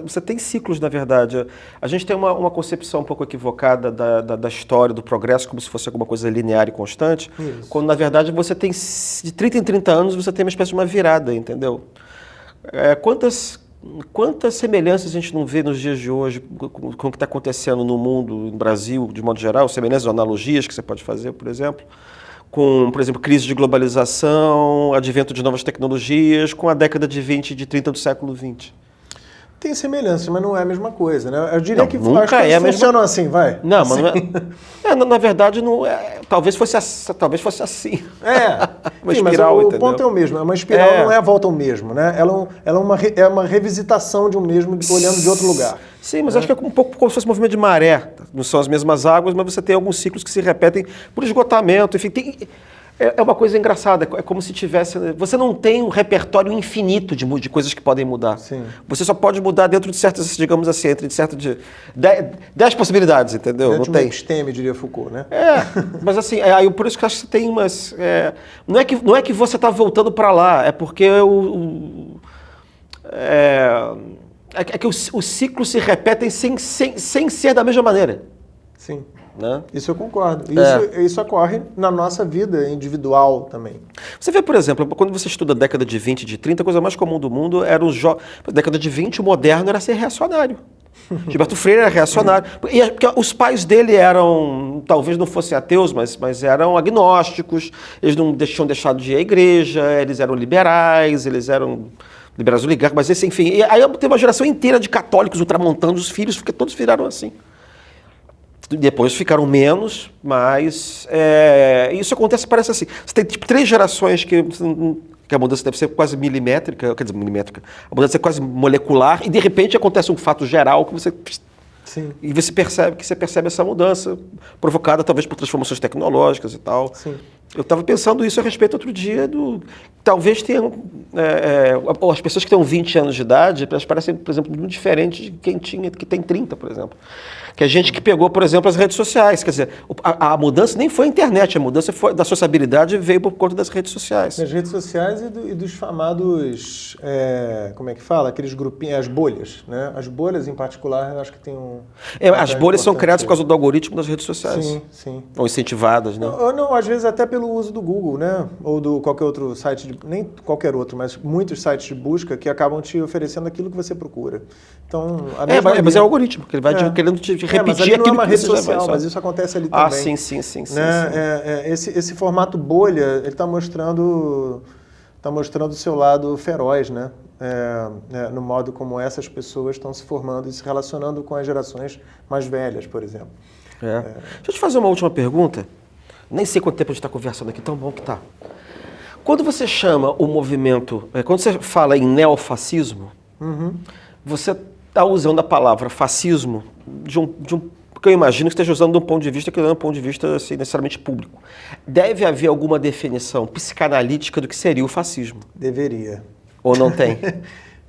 você tem ciclos, na verdade. A gente tem uma concepção um pouco equivocada da história, do progresso, como se fosse alguma coisa linear e constante, isso. Quando, na verdade, você tem... De 30 em 30 anos, você tem uma espécie de uma virada, entendeu? Quantas semelhanças a gente não vê nos dias de hoje com o que está acontecendo no mundo, no Brasil, de modo geral, semelhanças ou analogias que você pode fazer, por exemplo, com, por exemplo, crise de globalização, advento de novas tecnologias, com a década de 20 e de 30 do século XX. Tem semelhança, mas não é a mesma coisa, né? Eu diria que nunca as coisas funcionam assim, vai. Não, assim. mas não é. Na verdade, não é. Talvez fosse assim. Uma Sim, espiral, mas o entendeu? ponto é o mesmo. Uma espiral não é a volta ao mesmo, né? Ela é uma revisitação de um mesmo, olhando de outro lugar. Sim, mas acho que é um pouco como se fosse um movimento de maré. Não são as mesmas águas, mas você tem alguns ciclos que se repetem por esgotamento. Enfim, É uma coisa engraçada, é como se tivesse... Você não tem um repertório infinito de coisas que podem mudar. Sim. Você só pode mudar dentro de certas, digamos assim, entre de certo de 10 possibilidades, entendeu? Dentro Não de um tem. episteme, diria Foucault, né? Mas assim, aí por isso que eu acho que você tem umas... não é que você está voltando para lá, é porque é que os ciclos se repetem sem ser da mesma maneira. Sim. Né? Isso eu concordo. Isso ocorre na nossa vida individual também. Você vê, por exemplo, quando você estuda a década de 20, de 30, a coisa mais comum do mundo era os jovens. Na década de 20, o moderno era ser reacionário. Gilberto Freire era reacionário. Porque os pais dele eram, talvez não fossem ateus, mas eram agnósticos, eles não tinham deixado de ir à igreja, eles eram liberais oligarcas, mas esse, enfim. E aí tem uma geração inteira de católicos ultramontanos, os filhos, porque todos viraram assim. Depois ficaram menos, mas isso acontece, parece assim. Você tem tipo 3 gerações que a mudança deve ser quase milimétrica, quer dizer, milimétrica, a mudança é quase molecular, e de repente acontece um fato geral que você... Sim. E você percebe essa mudança, provocada talvez por transformações tecnológicas e tal. Sim. Eu estava pensando isso a respeito outro dia talvez tenham... as pessoas que têm 20 anos de idade, elas parecem, por exemplo, muito diferentes de que tem 30, por exemplo. Que a gente que pegou, por exemplo, as redes sociais. Quer dizer, a mudança nem foi a internet, a mudança da sociabilidade veio por conta das redes sociais. Das redes sociais e dos chamados, como é que fala? Aqueles grupinhos, as bolhas, né? As bolhas, em particular, eu acho que tem as bolhas são criadas por causa do algoritmo das redes sociais. Sim, sim. Ou incentivadas, né? Ou não, às vezes até pelo uso do Google, né? Ou do qualquer outro site, nem qualquer outro, mas muitos sites de busca que acabam te oferecendo aquilo que você procura. Então, mas é o algoritmo, que ele vai querendo te repetir mas ali não aquilo é uma que rede você já social, vai. mas isso acontece ali também. Sim. Né? Esse formato bolha, ele está mostrando o seu lado feroz, né? No modo como essas pessoas estão se formando e se relacionando com as gerações mais velhas, por exemplo. Deixa eu te fazer uma última pergunta. Nem sei quanto tempo a gente está conversando aqui, tão bom que tá. Quando você chama o movimento, quando você fala em neofascismo, você está usando a palavra fascismo porque eu imagino que esteja usando de um ponto de vista que não é um ponto de vista assim, necessariamente público. Deve haver alguma definição psicanalítica do que seria o fascismo? Deveria. Ou não tem?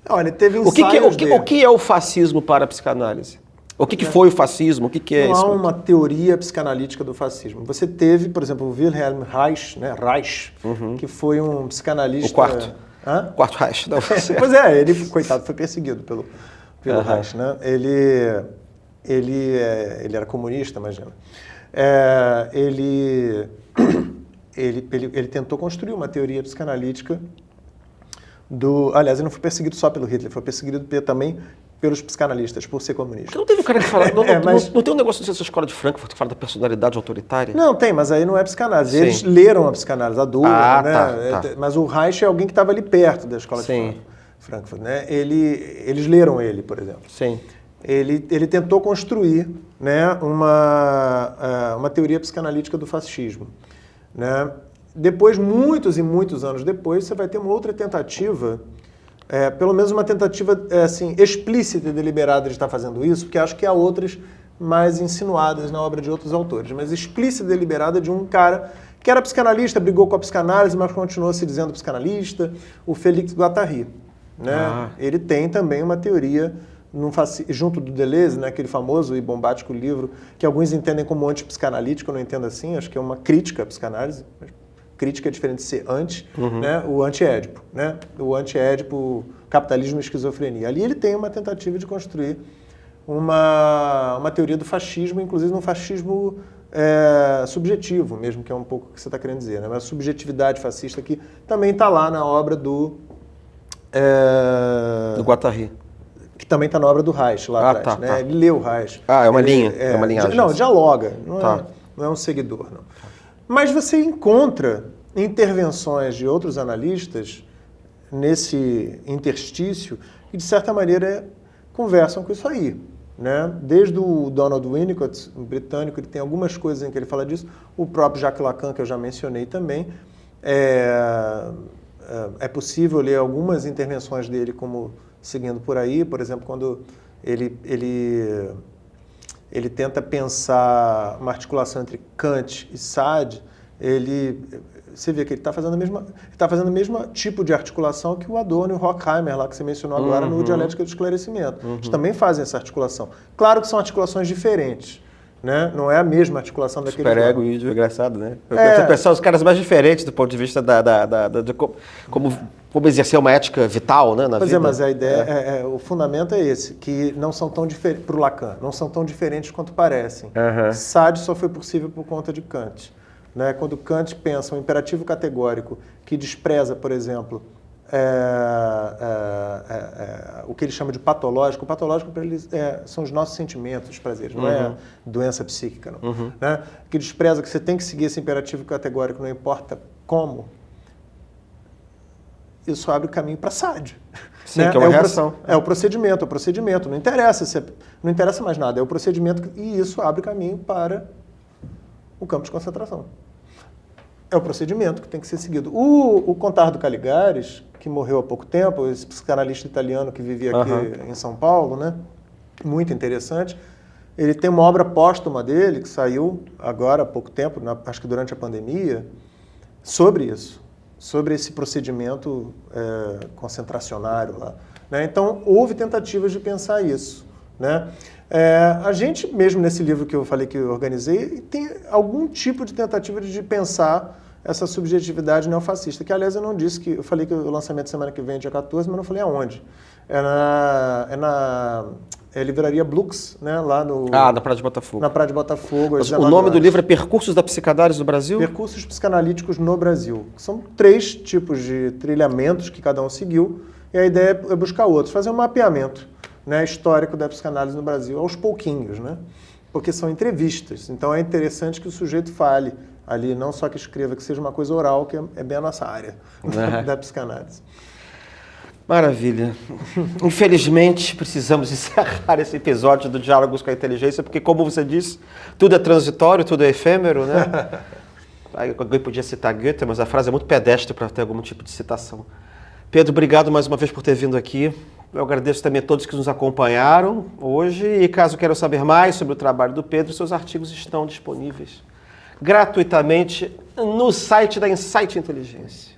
Olha, teve ensaios o que é o fascismo para a psicanálise? O que foi o fascismo? O que é isso? Não há uma teoria psicanalítica do fascismo. Você teve, por exemplo, o Wilhelm Reich, né? Reich, que foi um psicanalista... O quarto. Hã? Quarto Reich. Não, pois ele, coitado, foi perseguido pelo Reich, né? Ele era comunista, imagina. Ele tentou construir uma teoria psicanalítica Aliás, ele não foi perseguido só pelo Hitler, foi perseguido também pelos psicanalistas, por ser comunista. Porque não teve o cara que fala... Não tem um negócio dessa escola de Frankfurt que fala da personalidade autoritária? Não, tem, mas aí não é psicanálise. Sim. Eles leram a psicanálise, a Douglas, né? Tá. Mas o Reich é alguém que estava ali perto da escola de Frankfurt, né? Eles leram ele, por exemplo. Sim. Ele tentou construir, né, uma teoria psicanalítica do fascismo, né? Depois, muitos e muitos anos depois, você vai ter uma outra tentativa, pelo menos uma tentativa assim, explícita e deliberada de estar fazendo isso, porque acho que há outras mais insinuadas na obra de outros autores, mas explícita e deliberada de um cara que era psicanalista, brigou com a psicanálise, mas continuou se dizendo psicanalista, o Félix Guattari, né? Ele tem também uma teoria junto do Deleuze, né, aquele famoso e bombástico livro que alguns entendem como antipsicanalítico, eu não entendo assim, acho que é uma crítica à psicanálise. Crítica é diferente de ser anti, né? O anti-édipo, né? O anti-édipo, capitalismo e esquizofrenia. Ali ele tem uma tentativa de construir uma teoria do fascismo, inclusive um fascismo subjetivo mesmo, que é um pouco o que você está querendo dizer, né? Mas a subjetividade fascista que também está lá na obra do Guattari. Que também está na obra do Reich, lá atrás. Né? Ele leu o Reich. É uma linha, é uma linhagem. Não, dialoga, não é um seguidor. Não. Mas você encontra intervenções de outros analistas nesse interstício que, de certa maneira, conversam com isso aí. Né? Desde o Donald Winnicott, um britânico, ele tem algumas coisas em que ele fala disso. O próprio Jacques Lacan, que eu já mencionei também. É possível ler algumas intervenções dele como seguindo por aí. Por exemplo, quando ele tenta pensar uma articulação entre Kant e Sade, ele você vê que ele está fazendo o mesmo tipo de articulação que o Adorno e o Horkheimer, lá que você mencionou agora no Dialética do Esclarecimento. Eles também fazem essa articulação. Claro que são articulações diferentes. Né? Não é a mesma articulação daquele Superego e engraçado, né? Eu fico pensando os caras mais diferentes do ponto de vista de como exercer uma ética vital, né, na vida. Mas a ideia, o fundamento é esse, que não são tão diferentes, para o Lacan, não são tão diferentes quanto parecem. Sade só foi possível por conta de Kant. Né? Quando Kant pensa um imperativo categórico que despreza, por exemplo, o que ele chama de patológico. O patológico para ele são os nossos sentimentos, os prazeres, não é doença psíquica. Não. Né? Que despreza que você tem que seguir esse imperativo categórico, não importa como, isso abre o caminho para Sade. Sim, né? Que é uma reação. É o procedimento. Não interessa mais nada, é o procedimento e isso abre caminho para o campo de concentração. É o procedimento que tem que ser seguido. O Contardo Caligares, que morreu há pouco tempo, esse psicanalista italiano que vivia aqui em São Paulo, né? Muito interessante. Ele tem uma obra póstuma dele, que saiu agora há pouco tempo, acho que durante a pandemia, sobre isso, sobre esse procedimento concentracionário lá. Né? Então, houve tentativas de pensar isso. Né? A gente, mesmo nesse livro que eu falei que eu organizei, tem algum tipo de tentativa de pensar essa subjetividade neofascista, que aliás eu não disse, eu falei que o lançamento semana que vem é dia 14, mas não falei aonde. É na livraria Blux, né, lá no... na Praia de Botafogo. Na Praia de Botafogo. O nome do livro é Percursos da Psicanálise no Brasil? Percursos Psicanalíticos no Brasil. São 3 tipos de trilhamentos que cada um seguiu, e a ideia é buscar outros, fazer um mapeamento, né, histórico da psicanálise no Brasil, aos pouquinhos, né? Porque são entrevistas, então é interessante que o sujeito fale ali, não só que escreva, que seja uma coisa oral, que é bem a nossa área da psicanálise. Maravilha. Infelizmente, precisamos encerrar esse episódio do Diálogos com a Inteligência, porque, como você disse, tudo é transitório, tudo é efêmero, né? Alguém podia citar Goethe, mas a frase é muito pedestre para ter algum tipo de citação. Pedro, obrigado mais uma vez por ter vindo aqui. Eu agradeço também a todos que nos acompanharam hoje e caso queiram saber mais sobre o trabalho do Pedro, seus artigos estão disponíveis gratuitamente no site da Insight Inteligência.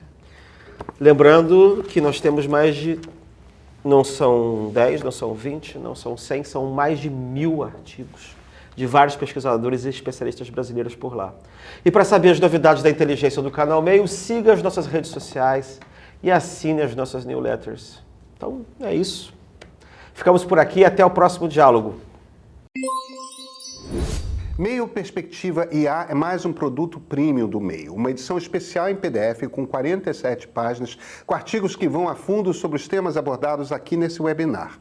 Lembrando que nós temos mais de, não são 10, não são 20, não são 100, são mais de 1000 artigos de vários pesquisadores e especialistas brasileiros por lá. E para saber as novidades da inteligência do Canal Meio, siga as nossas redes sociais e assine as nossas newsletters. Então, é isso. Ficamos por aqui e até o próximo diálogo. Meio Perspectiva IA é mais um produto premium do Meio. Uma edição especial em PDF com 47 páginas, com artigos que vão a fundo sobre os temas abordados aqui nesse webinar.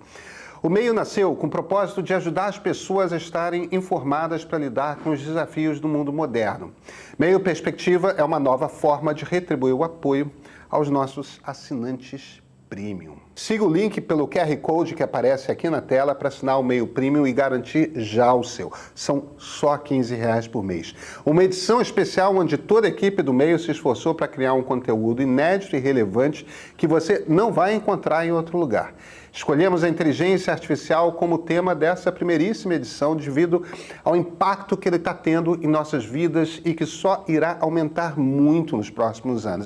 O Meio nasceu com o propósito de ajudar as pessoas a estarem informadas para lidar com os desafios do mundo moderno. Meio Perspectiva é uma nova forma de retribuir o apoio aos nossos assinantes Premium. Siga o link pelo QR Code que aparece aqui na tela para assinar o Meio Premium e garantir já o seu. São só R$15 por mês. Uma edição especial onde toda a equipe do Meio se esforçou para criar um conteúdo inédito e relevante que você não vai encontrar em outro lugar. Escolhemos a inteligência artificial como tema dessa primeiríssima edição devido ao impacto que ele está tendo em nossas vidas e que só irá aumentar muito nos próximos anos.